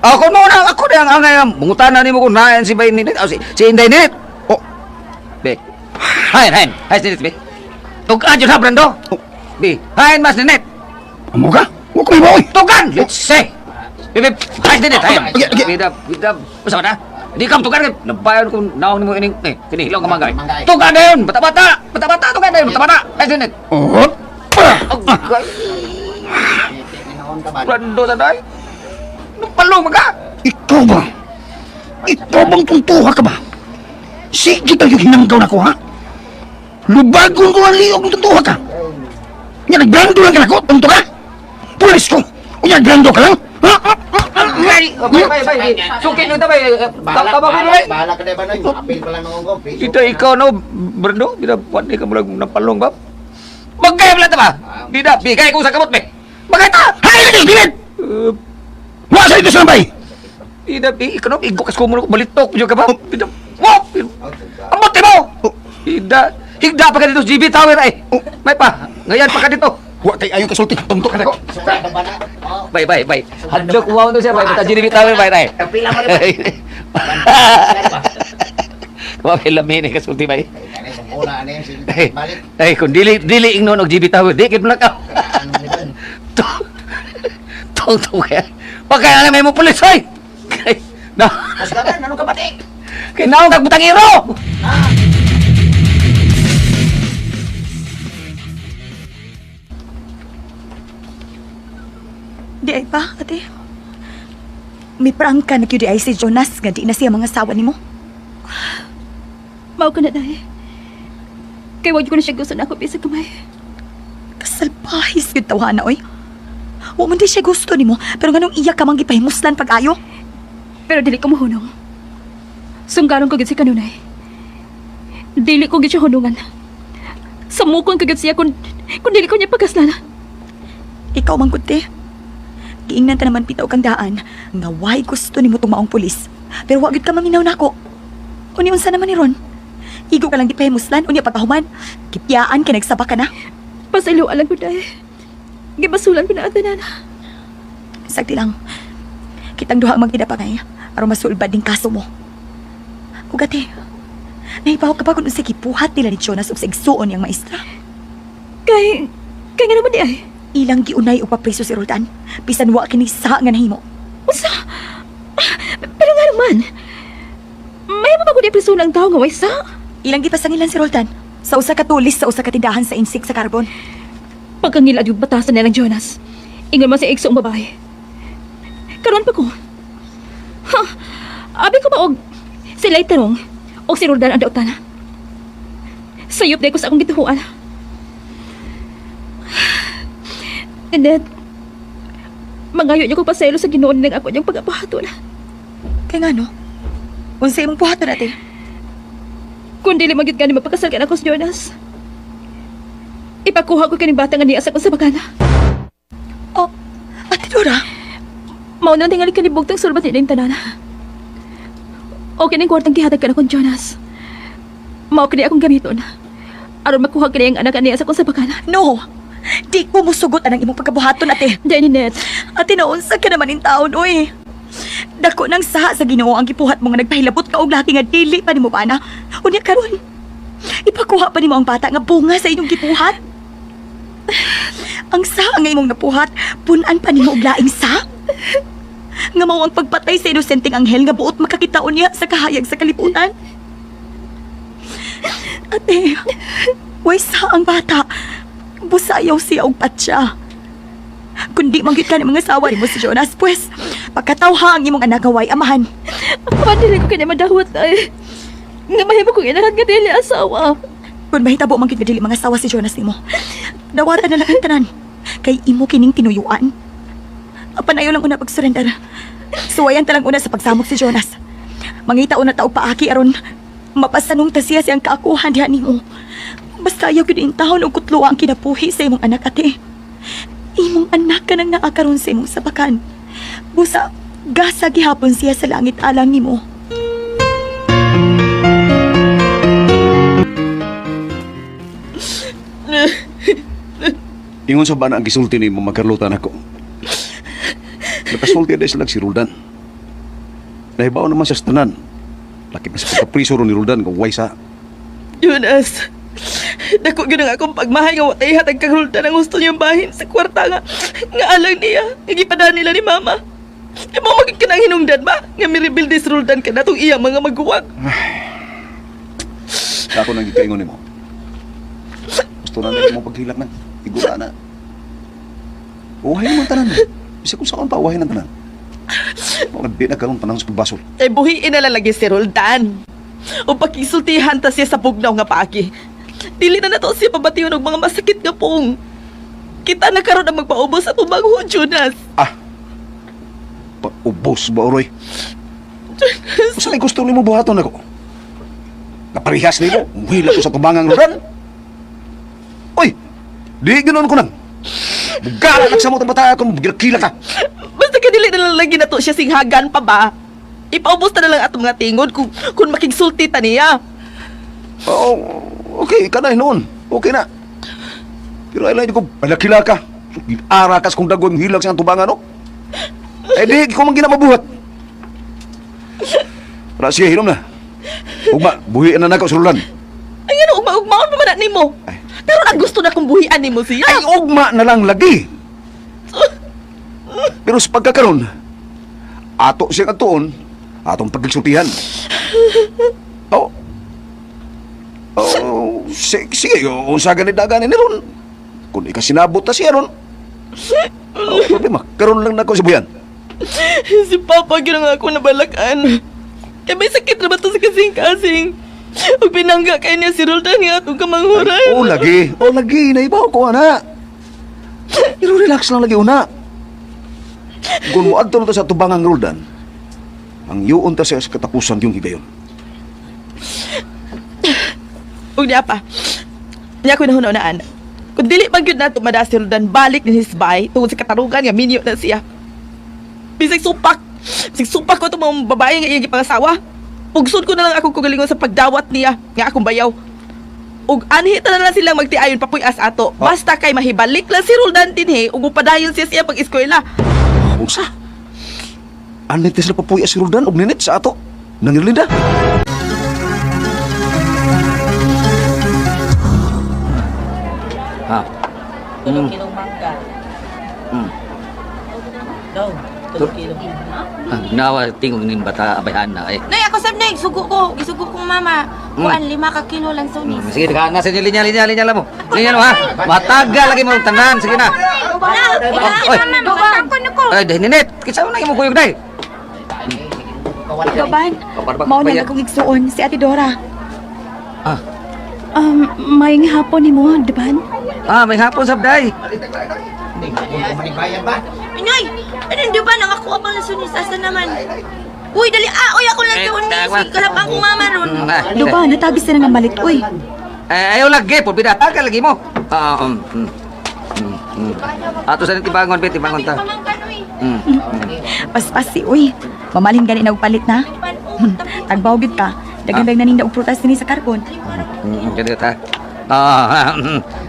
Ako mo na, ako na ang angay, mungutanan ni mo kung nayan si Bay Ninit, si Inday Ninit. Oh. Be. Hain, Ninit, be. Tugaan yun ha, Brando. Be, hain mas Ninit. Amo ka? Huwag ko hibaw, eh. Tugan, let's say. Be, hain Ninit, hain. Okay. Bida, basta na. Di ka tugan, nabayan kung naong ni mo ining, kinihilaw ka mangay. Tugan na yun, bata-bata, tugan na yun, bata-bata. Hain Ninit. Oh. Brando sa day. Napalong ka. Ikaw ba? Ikaw bang tuntuha ka ba? Sige tayo hinanggaw na ko, ha? Lubagon ko ang liog ng tuntuha ka. Yan, nagbrando lang ka na ko, tunto ka? Pulis ko. O yan, nagbrando ka lang? Ha? Bay. Sukin nyo ito, bay. Tabang mo, bay. Bahala ka na ba na? Apil pa lang ng unggob. Ito ikaw, no, Brando? Bida, pwede ka mo lang napalong, ba? Magkaya pala ta ba? Di na, bigay ko sa kamot, be. Magkaya ta! Hay lagi, David! Wa sa ito sa bay! Di na, ikaw na, igok kas kumulo ko, balitok, medyo ka ba? Di na, wop! Amot mo! Higda pa ka dito sa GB Tower, ay. May pa, ngayon pa ka dito. Wa tay ayo kasulti, tuntok ka na ko. Bay. Handok umaw to siya, bay. Bata GB Tower, bay, tay. Pila mo rin. Wapil lamin, kasulti, bay. Una ano yung balik. Ay, kung dili ingnon og GB Tower, di kit mo lang ka. Tong kaya. Wag kaya na may mo pulis, oy. Na. Mas gaman, anong kabati? Kinaon kag butangiro. Di ay pa, ate. May prangka na kyudi ay si Jonas nga di na siya mga asawa ni mo. Mao ko na dahi. Kay wag ko na siya gusto na ako bisag kamay. Kasalpahis yung tawhana, oy. Wa man di siya gusto ni mo, pero ganong iyak ka mang gipahimuslan pag-ayo. Pero dili ko mahunong. Sunggaron ko gid si kanunay. Dili ko gid siya hunungan. Samukon ko gid siya kung dili ko niya pagkaslana. Ikaw man kunti. Giingnan ta naman pitaw kang daan nga why gusto nimo tumaong pulis. Pero wa gid ka maminaw nako. Uni unsa naman ni Ron? Igo ka lang gipahimuslan unya pagkahuman. Gipyaan ka nagsaba ka na. Pasalo alang ko dahi. Gibasulan ko na ang tanan. Sakti lang. Kitang duha magkida pa kay aron masulbad ding kaso mo. Ugati. Naibaw ka pa kung unsa gipuhat nila ni Jonas ug sa igsuon yang maestra. Kay nga naman di ay. Ilang giunay og papriso si Roldan. Bisan wa kini sa nga nahimo. Usa? Pero nga naman. May ba ko di priso ng tao nga way sa? Ilang gipasangilan si Roldan sa usa ka tulis sa usa ka tindahan sa insik sa Carbon. Pagkangilad yung batasan na ng Jonas. Ingon man sa iksong babae. Karon pa ko. Ha? Abi ko ba og sila'y tarong o si Roldan ang daotana? Sayop na ko sa akong gituhuan. And then, mangayo niyo ko pasaylo sa ginoon ng ako niyang pag-apahato na. Kay nga no? Unsa imong buhaton ate? Kung dili magit ka ni mapakasal ka na ko sa Jonas, ipakuha ko kaning bata nga niya sa kong sa bagana. Oh, ate Dora? Mauna tingali ka ni Bugtang sulbat niya yung tanana. O kining kwartang gihatag ka na kong Jonas. Mao kini akong gamiton. Aron makuha kini ang anak niya sa kong sa bagana. No! Di ko musugot anang imong pagkabuhaton ate. Dahil ni Net, Ate naunsa ka naman in taon, oy. Dako nang saha sa Ginoo ang gipuhat mo nga nagpahilabot ka og laki nga dili pa nimo bana. Unya karon, ipakuha pa nimo ang bata nga bunga sa inyong gipuhat. Ang saha nga imong napuhat, punan pa nimo og laing sa. Nga mao ang pagpatay sa inosenteng anghel nga buot makakitaon niya sa kahayag sa kalibutan. Ate, way sa ang bata. Busayaw siya og patsa. Kundi manggit ka ng mga asawa ni mo si Jonas, pues, pagkatawha ang imong anak away amahan. ako dili ko kanya madawat ay. Nga mahimo kong inahan nga dili asawa. Kung mahitabo manggit nga dili mga asawa si Jonas nimo, dawatan na lang ang tanan. Kay imo kining tinuyuan. Apanayo lang una pag-surrender. Suwayan talang una sa pagsamok si Jonas. Mangita una taog paaki aron mapasanong ta siya siyang kaakuhan diha nimo. Basta ayaw yun intahon o kutluwa ang kinapuhi sa imong anak ate. Imong anak ka nang naakaroon sa imong sabakan. Busa, gasa gihapon siya sa langit alang nimo. Ingon sa bana ang gisulti ni mo magkarlutan ako. Nakasulti na sila si Roldan. Nahibaw naman siya sa tanan. Laki pa sa pagkapriso ron ni Roldan kung way sa. Jonas, dako gyud ang akong pagmahay nga watay hatag kang Roldan ang gusto niyang bahin sa kwarta nga alang niya nga gipadaan nila ni mama. Di mo maging kanang hinungdan ba nga mi-rebuild si Roldan ka na itong iyang mga maguwag. Ako nang gikaingon ni mo. Gusto na mo paghilak na. Igura na. Uwahay naman tanan. Bisa kung saan pa uwahay ng tanan. Mga di na karoon panahon sa pagbasol. Ay buhiin na lalagi si Roldan. O pakisultihan ta siya sa bugnaw nga paagi. Dili na nato siya pabatiyon og mga masakit nga pong. Kita na karon ang magpaubos sa tubang ho, Jonas. Paubos ba, Oroy? Saan ay gusto mo buhaton ako? Naparihas nilo, muhila ko sa tubangang Roldan. Uy! Di ganoon ko nang. Bugala lang sa mo tabata kung gilak ka. Basta kadili na lang lagi na to siya singhagan pa ba? Ipaubos na lang atong mga tingod kung makigsulti ta niya. Oo, okay, kanay noon. Okay na. Pero ay lang ko, palakila ka. Arakas kung dagoy yung hilag sa tubangan, no? Eh di, ko man ginamabuhat. Para siya, hinom na. Ugma, buhian na nako sa rulan. Ay, ano, ugma-ugmaon pa man na nimo. Pero na gusto na kong buhian nimo siya. Ay, ugma na lang lagi. Pero sa pagkakaroon, ato siya katuon, atong pagkiksultihan. Oh. Oh, sige, unsa ganit daganin ni ron. Kung ikasinabot na siya ron. Oh, problema, karon lang nako sa buyan. Si Papa gyud nga ako nabalakan. Kaya may sakit na ba to sa kasing-kasing? Ug pinangga kay niya si Roldan nga atong kamanghuran. Oh, lagi, naibaw ko, ana. Pero relax lang lagi, una. Kung mo adto na to sa tubangang Roldan, ang yuon ta siya sa katapusan yung higayon. Ug niya pa. Niya ko nahuna-unaan. Kung dili man gyud nato mada si Roldan balik ni hisbay tungod sa katarugan nga minyo na siya. Bisig supak ko itong mga babae nga iyang gipangasawa. Pugsod ko na lang akong kugalingon sa pagdawat niya nga akong bayaw. Ug anhita na lang silang magtiayon papuyas ato. Basta kay mahibalik lang si Roldan dinhi ug upadayon siya pag-eskwela. Unsa? Anit sila papuya si Roldan og ninit sa ato. Nangirlinda. Ha? Tulong kilong mangga. Daw, tulong kilong Nawa tingog nin bata abayan na eh. Nay, ako sab nay, sugo kong mama. Kuan 5 ka kilo lang sunis. Sige, ka na sa inyo linya lang mo. Linya mo ha. Matagal lagi mo tanan, sige na. Oy, ay dahil ninit, kitsa mo na mo kuyog day. Doban, mauna na akong igsuon si Ate Dora. Ah, Maying hapon ni mo, Doban? may hapon sab day. Inay, ano di ba nang ako abang sunis asa naman? Uy, dali uy ako lang sunis. Kalapang kong mama ron. Doban, natagis na nga malit, uy. Ayaw lagi po, bidatagal lagi mo. Ato sa tibangon, pe, tibangon ta. Paspasi, uy. Mamalin gani na palit na. Tagbawgid ka. Dagan-dag naninda og prutas din sa karbon. Ganda ta.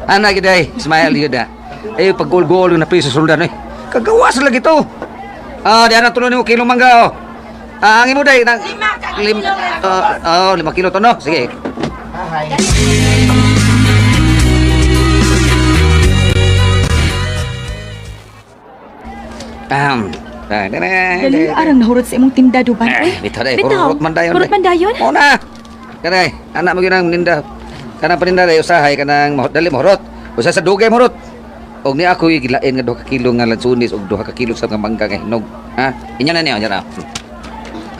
Anak kita eh, smile kita. Eh, pag gol-gol na piso suldan eh. Kagawas lagi to. Di anak tulon mo kilo mangga oh. Angin mo day nang 5 kilo to no. Sige. Dali, arang nahurot sa imong tinda, Doban, uy. Bitaw day, Bitaw. hurot man dayon. Hurot man dayon? Oo na. Kanay, anak mo ginang ninda. Kanang paninda day usahay kanang dali mohorot. Usa sa dugay mohorot. Og ni ako gilain nga 2 ka kilo nga lansunis og 2 ka kilo sa mga mangga nga hinog. Ha? Inya na niya, na.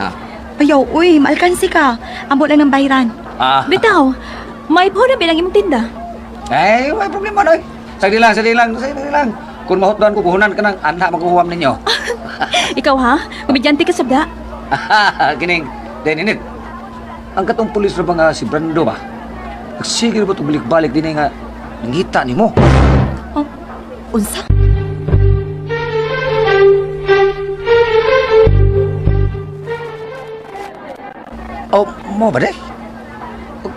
Ha. Ayaw, uy, maalkansi ka. Ambot lang ng bahiran. Bitaw, may po na bilang imong tinda. Eh, may problema na. Sagdi lang. Kung mahotdan ko puhunan ka ng anak magkuhuam ninyo. Ikaw ha? Komedyante ka sabda. Kining, Deninit. Ang katong pulis na ba nga si Brando ba? Nagsigil ba ito balik-balik din nga nangita ni mo? Oh, unsa? Oh, mo ba de?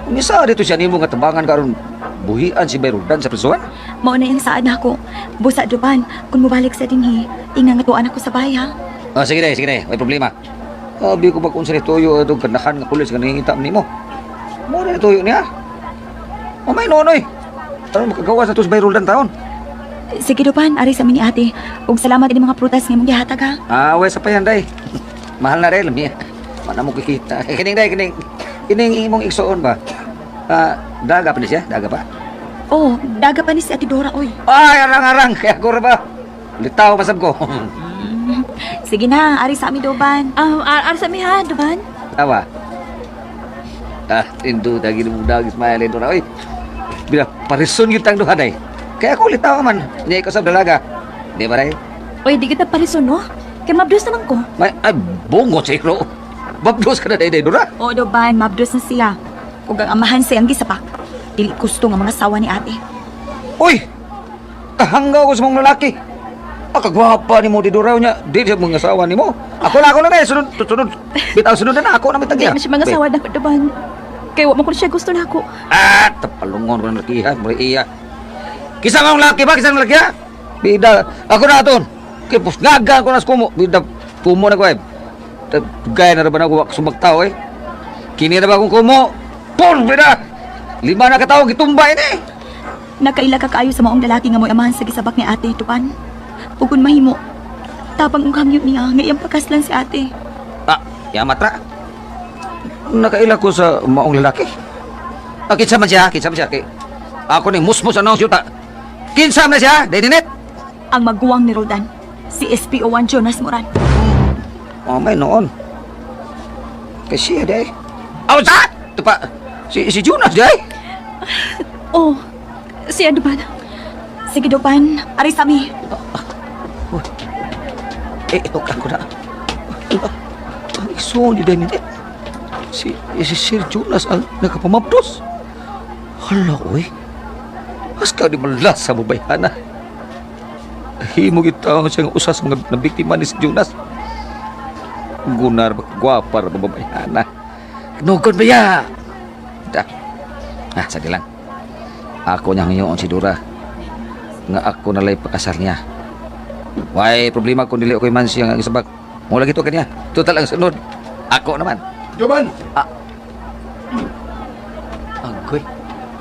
Misa dito siya nimo nga tabangan karon buhian si Bayrudan sa prisuan? Mao na yung saan ako. Busa, Doban, kung mubalik sa dinhi, inga nga tuan ako sa bahay, ha? Oh, sige de, may problema. Sabi ko ba kung sa tuyo itong kandahan nga pulis nga nangingita ni mo? Mo na tuyo niya. O may nonoy. Ano makagawa sa ito sa Bayrudan taon? Sige, Doban, ari sa amin ni ate. Ug salamat din mga prutas nga mong gihatag, ha? Wes pa yan, day. Mahal na rin, lami. Mana mo kikita. Kining, day, kining imong igsoon ba? Daga pa ni siya? Daga pa? Oh, daga pa ni si Ate Dora, oy. Ay, arang-arang. Kaya ko ba? Litaw masab ko. Sige na, ari sa amin, Doban. Ar sa mi ha, Doban. Tawa. Tindu, dagi mo dagi smile ito na. Oy, bila, parison yung tang duha, day. Kaya ko litaw man. Niya ikaw sa dalaga. Di ba, day? Oy, di kita parison, no? Kaya mabdos naman ko. Ay, bungo, sikro. Babdos ka na, day, Dora. Oh, Doban, mabdos na siya. Ug ang amahan siyang gisapak. Dili gusto nga mga sawa ni ate. Uy! nakahanggaw ko sa mga lalaki. Kagwapa ni mo di duraw niya. Di siya mga asawa ni mo. Ako na eh. Sunod. Bitaw sunod na ako na Di mitagya. man siya mga sawa na ko duban. Kaya wa man ko siya gusto na ako. Tapalungon ko ng lakihan. Iya. Kisa mga laki ba? Kisa mga laki ha? Bida. Ako na aton. Kipos ngaga ko na sa kumo. Bida. Kumo na ko eh. Gaya na naman ako sumagtaw eh. Kini na ba akong kumo? Pon! Bida! 5 na katawang gitumbay ni. Nakaila ka kaayo sa maong lalaki nga mo'y amahan sa gisabak ni ate, Tupan. Ug kun mahimo, tapang ang kamyot niya, ngayang pakaslan si ate. Yamatra. Nakaila ko sa maong lalaki. Kinsa man siya. Kay ako ni musmus anong syuta. Kinsa man siya, Dayninet. Ang maguwang ni Roldan, si SPO1 Jonas Moran. May noon. Kasi siya day. Sa! Ito pa, si Jonas day. Oh, siya duban. Sige, Tupan, aray sami. Ito ka ko na. Ang iso ni Dayninet. Si Sir Jonas ang nakapamabdos. Hala, uy. Mas ka di malas sa babayana. Himo kita siyang usas mga nabiktima ni si Jonas. Gunar gwapa ra babayana. Nugod ba ya? Sadi lang. Ako niya ngayon si Dora. Nga ako nalay pakasal niya. Why problema kung dili ko man siya nga isabak. Mula gito kanya. Total ang sunod. Ako naman. Joban! Agoy.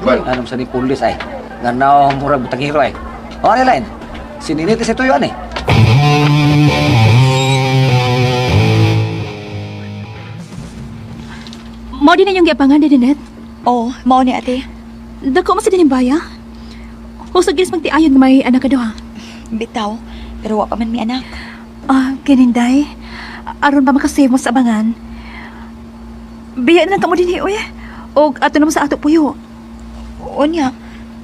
Joban! Anong sa ni pulis ay? Nga na murag butang hero ay. O ano lain? Sininiti sa tuyuan eh. Mao din na yung giapangan din net. Oh, mao ni ate. Dako mo sa dinimbaya. Husag gis magtiayon nga may anak ka daw. Bitaw, pero wa pa man mi anak. Kininday. Aron pa makasave mo sa abangan. Biya na lang mo din oy. Og ato naman sa ato puyo. Unya,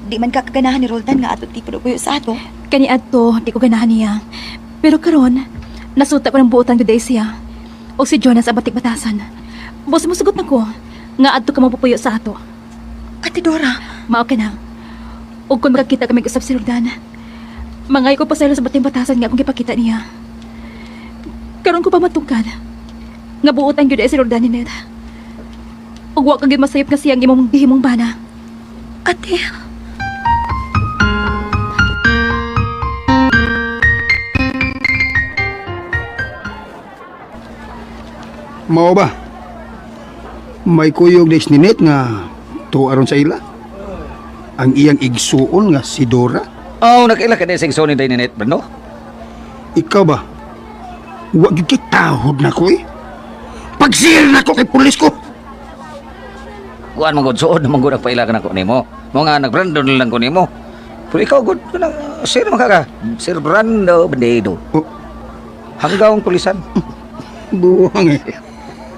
di man kakaganahan ni Roldan nga ato tipo puyo sa ato. Kani adto di ko ganahan niya. Pero karon nasuta ko ng buotan today siya. Og si Jonas ang batik batasan. Boss mo sugot na ko nga adto ka mapupuyo sa ato. Ate Dora, Mao ka na. Og kung makakita kami usab si Roldan, mangay ko pa sa bating batasan nga akong gipakita niya. Karon ko pa matungkad nga buotan gyud si Roldan ni Ned. Og wa ka gyud masayop nga siyang imong gihimong bana. ate. Mao ba? May kuyog des ni Net nga tuaron sa ila. Ang iyang igsuon nga si Dora. Nakaila ka din sa ni Dayninet, Brando? Ikaw ba? Wa gyud kay tahod na ko eh. Pagsir na ko kay pulis ko. Kuan mangod suod na mangod ang pailakan ako nimo. Mga nagbrando na lang ko nimo. Pero ikaw good na sir makaka. Sir Brando Bandido. Oh. Hanggang pulisan. Buwang eh.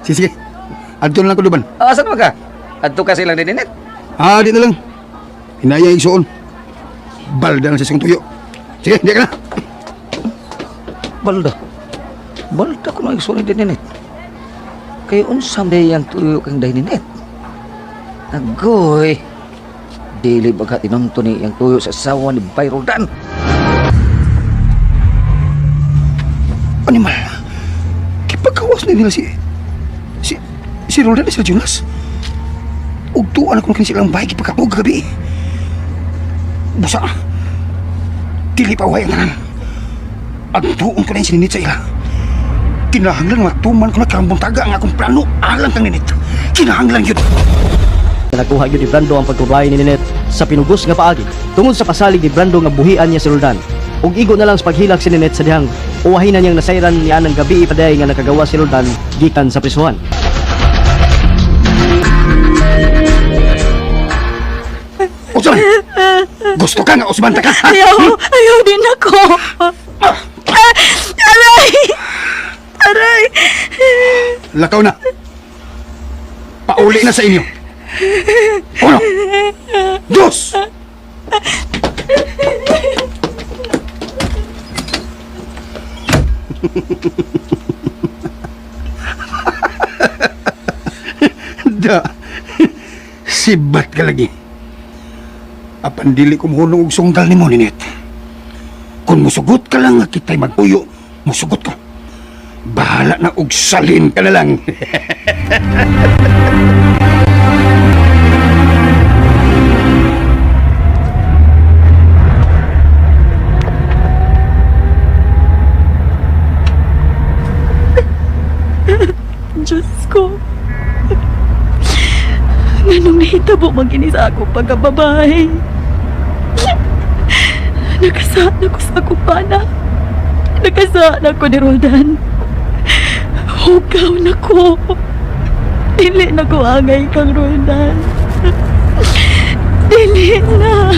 Sige. Adto na lang ko duban. Saan mo ka? Adto ka silang Dayninet. Di na lang. Hinaya igsuon. Balda na sa isang tuyo. Sige, di ka na. Balda ko na igsuon ni Dayninet. Kaya unsam day yang tuyo kang Dayninet. Agoy. Dili baga tinunto ni yang tuyo sa asawa ni Bay Roldan. Animal. Kipagkawas na nila si Roldan at si Jonas. Ug tuan ako na silang bahay kipagkapog gabi. Busa. Dili pa way ang tanan. Agtuon ko na yung sininit sa ila. Kinahanglan matuman ko na karambong taga ang akong plano alang kang ninit. Kinahanglan yun. Nakuha gyud ni Brando ang pagtubayan ni Ninette sa pinugos nga paagi tungod sa pasalig ni Brando nga buhian niya si Roldan. Ug igo na lang sa paghilak si Ninette sa dihang uwahin na niyang nasayran niya ng gabi ipaday nga nakagawa si Roldan gikan sa prisuhan. Usman! Gusto ka nga usman ta ka? Ha? Ayaw din ako. Aray! Lakaw na. Pauli na sa inyo. Uno! Dos! Da, sibat ka lagi. Apan dili ko mohunong og sunggal ni mo, Ninette. Kung musugot ka lang nga kita'y magpuyo, musugot ka. Bahala na og salin ka na lang. Diyos ko. Nganong nahitabo mag-ini sa akong pagkababae. Nakasaan ako sa akong pana. Nakasaan ako ni Roldan. Hugaw na ko. Dili na ko angay kang Roldan. Dili na.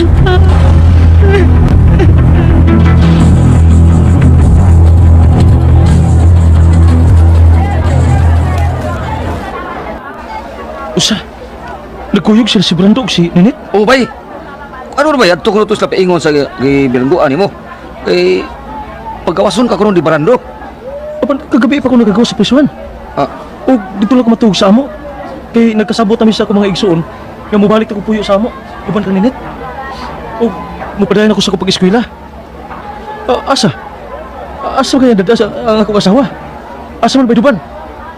Usa, nagkuyog sila si Brando ug si Ninit. Oh, bay. Ano na ba yan? Tukon ito sila paingon sa bilangguan mo. Eh, pagkawason ka kuno di Barando. Apan kagabi pa ko nagagawa sa prisuhan. Ah, O dito lang ko matug sa amo. Kay nagkasabot kami sa akong mga igsuon nga mobalik ako puyo sa amo. Uban kang Ninit. O mupadayon ako sa akong pag-eskwela. Asa? Asa kaya dada sa ang akong asawa? Asa man ba duban?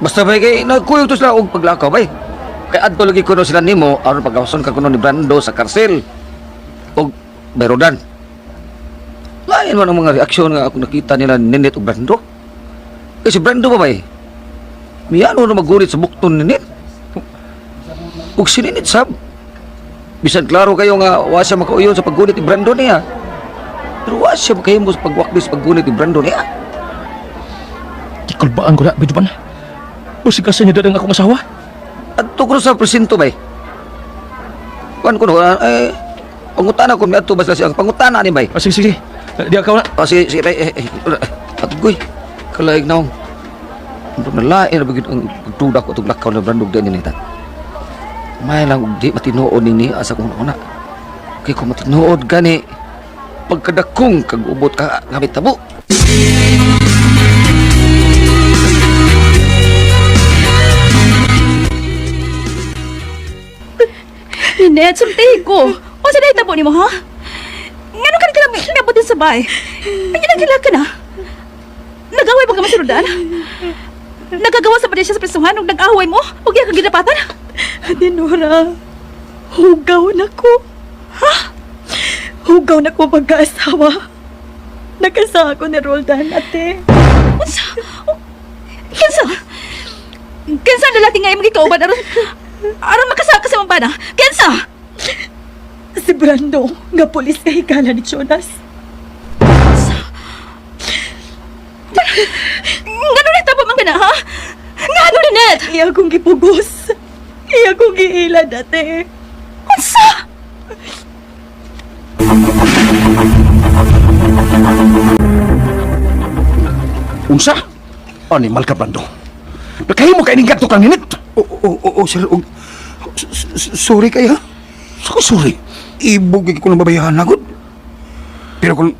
basta bay kay nagkuyog to sila og paglakaw bay. Kay adto lagi kuno sila nimo aron pagkawason ka kuno ni Brando sa karsel. Og Berodan. Lain man ang mga reaksyon nga ako nakita nila ni Ninit ug Brando. Kasi Brando ba bay? Miyano na magulit sa bukton ni Ninit. Ug si Ninit sab. Bisan klaro kayo nga wa siya makauyon sa paggunit ni Brando niya. Pero wa siya makahimo sa pagwaklis paggunit ni Brando niya. Ikulbaan ko na, biduban. O si kasi niya dadang akong asawa. At tukro sa presinto bay. Kuan ko pangutana ko mi adto basta siya pangutana ni bay. Sige, sige. Di akaw na. Si bay atugoy. Kalaig naong. Untuk nalain na bagid ang pagtudak ko itong lakaw na Brandog din nita. May lang di matinood ni asa kong una. Kaya kung matinood gani, pagkadakong kag-ubot ka gamit tabo. Ninette, sulti ko. O sa nahitabo ni mo, ha? Ngano ka nagkilabot din sa bay? Ay, nagkilag ka na. Nag-away ba ka si Roldan? Nagagawa sa siya sa presuhan nung nag-away mo? Huwag yan kang ginapatan? Dinora, hugaw na ko. Ha? Hugaw na ko pagkaasawa. Nakasa ako ni Roldan, ate. Unsa? Kinsa? Kinsa ang lalaki nga yung magkikauban aron makasaka sa mga bana? Kinsa? Si Brando, nga pulis ka higala ni Jonas. Ngano nahitabo man ka na, ha? Ngano, Ninette? Iya kong gipugos. Iya kong giilad, ate. Unsa? Unsa? Animal ka, Brando. Nakahimo ka ininggat to kang Ninit. Oo, sir. Sorry kaya. Sorry. Ibugig ko ng babayahan agad. Pero kung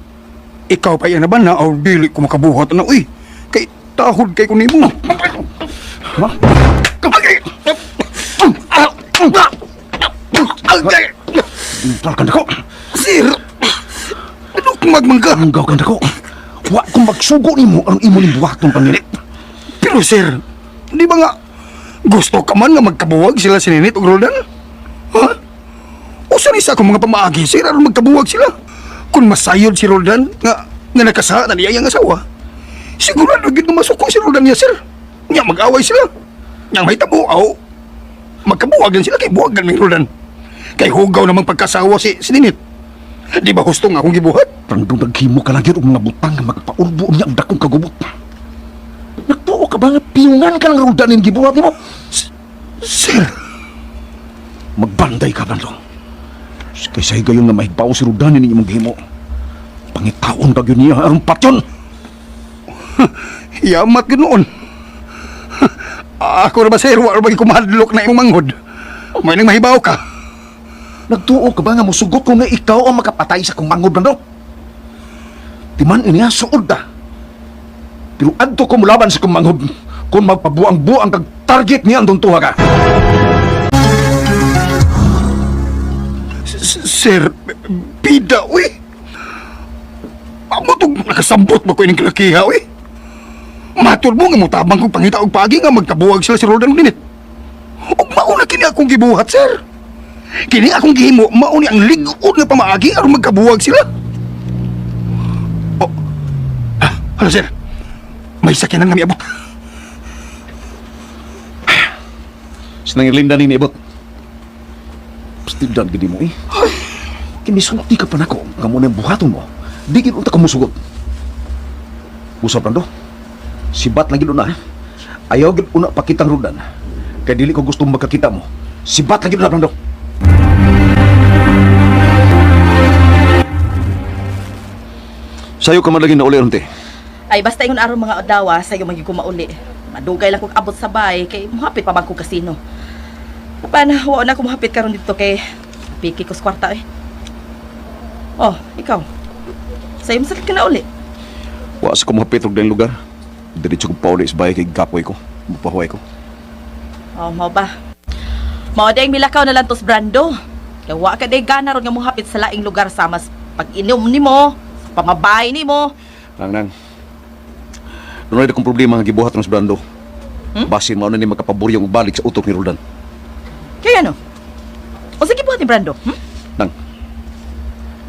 ikaw pa yan na ba na, o dili ko makabuhat na, uy, kay tahod kay ko nimo. Ha? Kapagay! Tal ka na ko. Sir, ano kung magmangga? Ang gaw ka na ko. Wa kung magsugo ni mo ang imo ni buhatong panginit. Pero sir, di ba nga gusto ka man nga magkabuwag sila si Ninit o Roldan? Ha? O saan isa akong mga pamaagi, sir, aron magkabuwag sila? Kung masayod si Roldan nga nakasaan na niya yung asawa, sigurado gid nga masuko si Roldan niya, sir. Nga mag-away sila. Nga may tabuaw. Magkabuwag lang sila kay buwagan ni Roldan. Kay hugaw namang pagkasawa si Ninit. Di ba gusto nga akong gibuhat? Brando, naghimo ka lang yun mga butang nga magpaulbo niya ang dakong kagubot. Nagtuo ka ba nga piyungan ka lang Roldanin gibuhat ni mo? Sir, Magbanday ka, Brando. Kaysa higayon nga mahigpao si Roldanin ni imong gihimo. Pangitaon ka yun niya, aron patyon. yamat ganoon. Ako na ba, sir, wala bang kumadlok na imong manghod? May nang mahibaw ka. Nagtuo ka ba nga musugot ko nga ikaw ang makapatay sa kong mangod, Brando? Timan iniya suod da. Pero adto ko mulaban sa kong mangod kung magpabuang-buang kag target niya andong tuha ka. Sir, bida, uy. Amo itong nakasambot ba ko yung kalakiha, eh? Matur mo nga mo tabang kong pangita og pagi nga magkabuwag sila si Roldan Linit. Ug mauna kini akong gibuhat, sir. Kini akong gihimo, mauni ang ligod nga pamaagi aron magkabuwag sila. Oh. Hello, sir. May sakyanan kami abot. Sinang Erlinda ni ibot. Pastidan gini mo eh. Kinisulti ka pa nako, kamo na yung buhaton mo. Di gid unta ka musugot. Usap lang do. Sibat lagi doon na. Ayaw gid una pakitang Roldan. Kaya dili ko gusto magkakita mo. Sibat lagi doon na do. Sayo ka man lagi na uli ronte. Ay, basta yung aron mga odawa, sa'yo magiging mauli. Madugay lang kong abot sa bay, kay muhapit pa man kong kasino. Paano, wala na akong muhapit karon dito kay piki ko sa kwarta eh. Oh, ikaw. Sa'yo masakit ka na uli. Wa sa kumapit og dayong lugar. Diretso ko pauli sa bahay kay gapoy ko. Mapahuay ko. Oh, mau ba? Mao dayang milakaw na lang tos Brando. Kaya wa ka day gana ron nga muhapit sa laing lugar sa mas pag-inom nimo, sa pamabay nimo. Nang. Doon akong problema nga gibuhat ng Brando. Basin mao na ni makapaboryong balik sa utok ni Roldan. Kaya ano? O sige buhat ni Brando. Nang.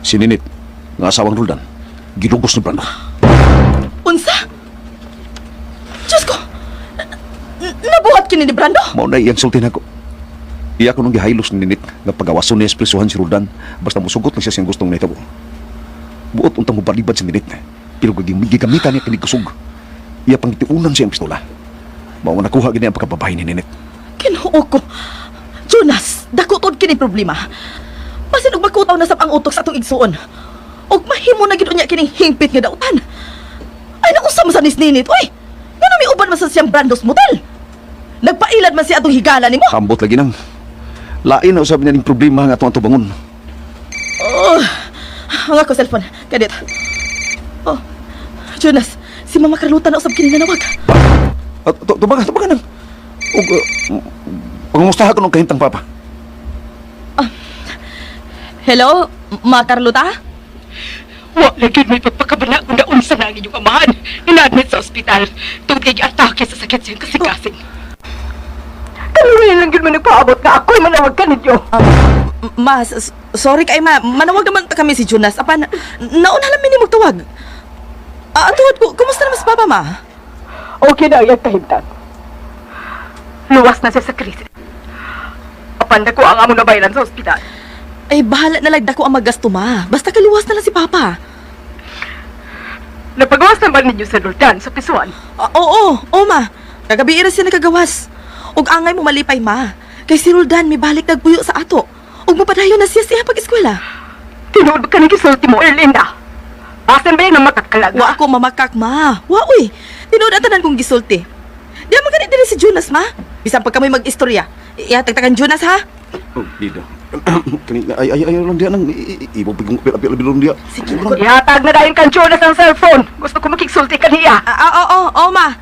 Si Ninit, nga asawang Roldan, gilugos ni Brando. Unsa? Diyos ko! Nabuhat kini ni Brando? Mao na iyang sultin ako. Iya ko nung gihaylos ni Ninit nga pagawason niya espresuhan si Roldan basta musugot na siya siyang gustong nitabo. Buot untang mubalibad si Ninit. Pero gigamitan niya kinikusog. Iya pang itiunan siya ang pistola. Mao nakuha gini ang pagkababahay ni Ninit. Kinuo ko. Jonas, dakotod kini problema. Basin og makutaw na sab ang utok sa atong igsuon. Og mahimo na gid unya kining hingpit nga dautan. Ay naku sa Ninit, oy. Ngano may uban man sa siyang Brando's model. Nagpailad man siya atong higala nimo. Hambot lagi nang. Lain na usab niya ning problema nga atong tubangon. Oh, ang ako cellphone. Kadit. Oh, Jonas, si Mama Carlota na usab kini nanawag. Tubagan nang. Og pangumustahan ko nung kahintang papa. Hello, Ma Carlota? Wa lagi may pagpakabala kung naun sa nangin yung amahan. Ina-admit sa ospital. Tungkol kay atake sa sakit siyang kasing-kasing. Kaluhin lang yun man nagpaabot nga ako'y manawag ka ninyo. Ma, sorry kay Ma. Manawag naman kami si Jonas. Apan, nauna lang mini magtawag. Tuwad ko, kumusta naman si Papa, Ma? Okay na ang kahimtan. Luwas na siya sa krisis. Apan na ko ang amo na bayaran sa ospital. Ay, bahala na lagda ko ang magasto, Ma. Basta kaluwas na lang si Papa. Napagawas naman ninyo sa Roldan sa pisuan. Oo, Ma. Kagabi ira siya nagagawas. Og angay mo malipay, Ma. Kay si Roldan may balik nagpuyo sa ato. Og mapadayon na siya pag-eskwela. Tinuod ka nang gisulti mo, Erlinda. Asan ba yung namakakalag? Wa ako mamakak, Ma. Wa, uy. Tinuod atanan kong gisulti. Di mo ganit din si Jonas, Ma. Bisan pag kami mag-istorya. Ihatagtagan Jonas, ha? Oh, dito. Ay lang dia nang ibo bigong apil dia. Sige, Ihatag na dahil kang Jonas ang cellphone. Gusto ko makiksulti ka niya. Oo, Ma.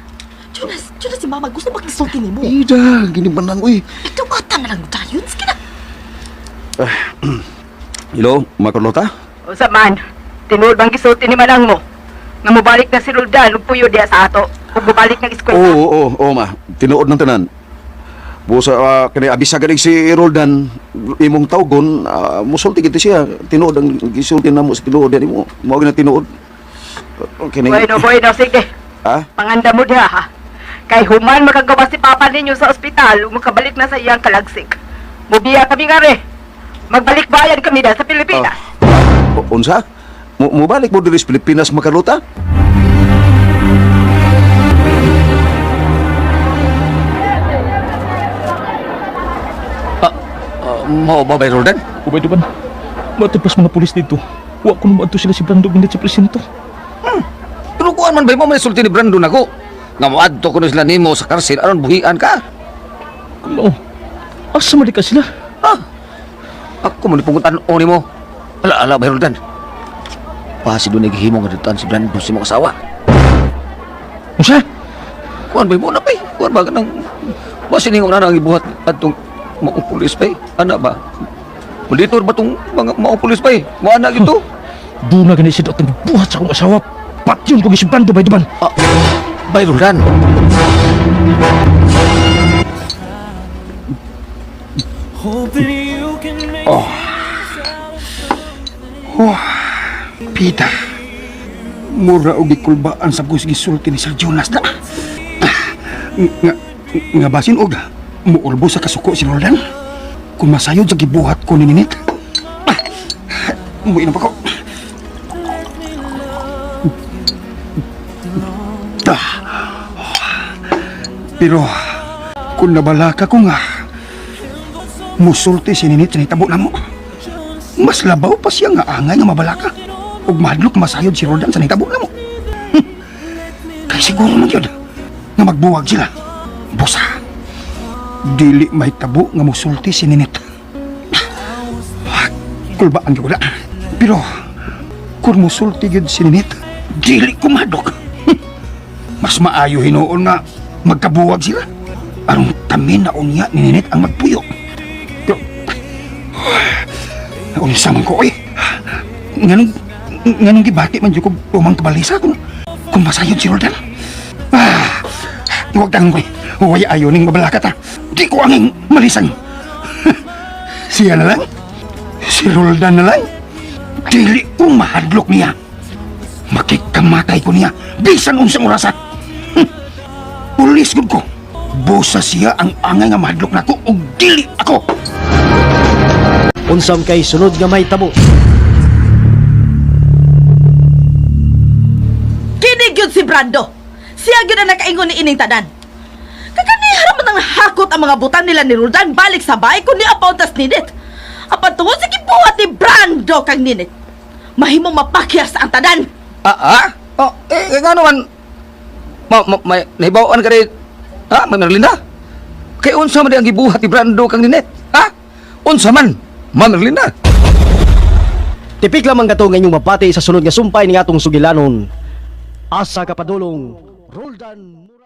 Jonas, si Mama. Gusto mag-isulti ni mo. Ida, gini banang uy. Ito bata na lang tayo. Sige na. Hello, Ma Carlota? O sa man, tinuod bang gisulti ni manang mo? Nga mubalik na si Roldan, puyo diya sa ato. Kung mubalik ng eskwela. Oo, Ma. Tinuod ng tanan. Busa kani abisa galing si Roldan imong tawgon musulti gid siya tinuod ang gisulti namo sa tinuod ni mo mao gina tinuod kini Bueno, sige. ha Panganda mo diha ha. Kay human makagawas si Papa ninyo sa ospital, makabalik na sa iyang kalagsik. Mubiya kami nga re. Magbalik bayan kami da sa Pilipinas. unsa mo balik mo diri sa Pilipinas Makarlota? Mau ba ba Roldan? Ubay duban. Matupas mga pulis dito. Wa ko naman sila si Brando ginit sa presinto. Pero kuan man ba mo may sulti ni Brando nako? Nga moadto ko na sila nimo sa karsil aron buhian ka. Kuno. Asa man di ka sila? Ako mo nipungutan o nimo. Ala ba Roldan? Pasi doon naghihimo nga dito si Brando si mga asawa. Usa? Kuan ba mo na pay? Kuan ba nang basi ningo na nang ibuhat adtong mga pulis pay? Ana ba? Malitor ba tong mga pulis pay? Mo ana gito? Doon na ganit siya at nagbuhat sa akong asawa. Patyon ko si Brando, bay duman. Bay Roldan. Pita. Mura og gikulbaan sa gisulti ni Sir Jonas na. Nga basin og muulbo sa kasuko si Roldan. Kung masayod sa gibuhat ko ni Ninit. Umuinom ako. Pero kung nabalaka ko nga musulti si Ninit sa nitabo na mo, mas labaw pa siya nga angay nga mabalaka ug mahadlok masayod si Roldan sa nitabo na mo. Kay siguro man yun nga magbuwag sila. Busa, dili may tabo nga musulti si Ninit. Kulbaan ko na. Pero kung musulti yun si Ninit, dili ko mahadlok. Mas maayo hinuon nga magkabuwag sila. Arong tamin na unya ni Ninit ang magpuyo. Pero, unsa man ko nganong gibati man jud ko umang kabalisa kung masayod si Roldan. Huwag tangon ko huwag ayaw ning mabalakat di ko anging malisan. Siya na lang, si Roldan na lang, dili ko mahadlok niya. Makikamatay ko niya bisan unsang orasan. Pulis gud ko. Busa siya ang angay nga mahadlok nako ug dili ako. Unsam kay sunod nga may tabo. Kini gyud si Brando. Siya gyud ang nakaingon ni ining tanan. Kaganihan man ang hakot ang mga butang nila ni Roldan balik sa bahay kundi apauntas Ninit. Apan tungod sa gibuhat ni Brando kang Ninit. Mahimo mapakyas ang tanan. Nga naman, may nahibawaan ka rin, Ma'am Merlinda? Kaya unsa man di ang gibuhat ni Brando kang Ninit, Unsa man, Ma'am Merlinda? Tipik lamang kato nga inyong mapati sa sunod nga sumpay ni atong sugilanon. Asa kapadulong, Roldan Mura.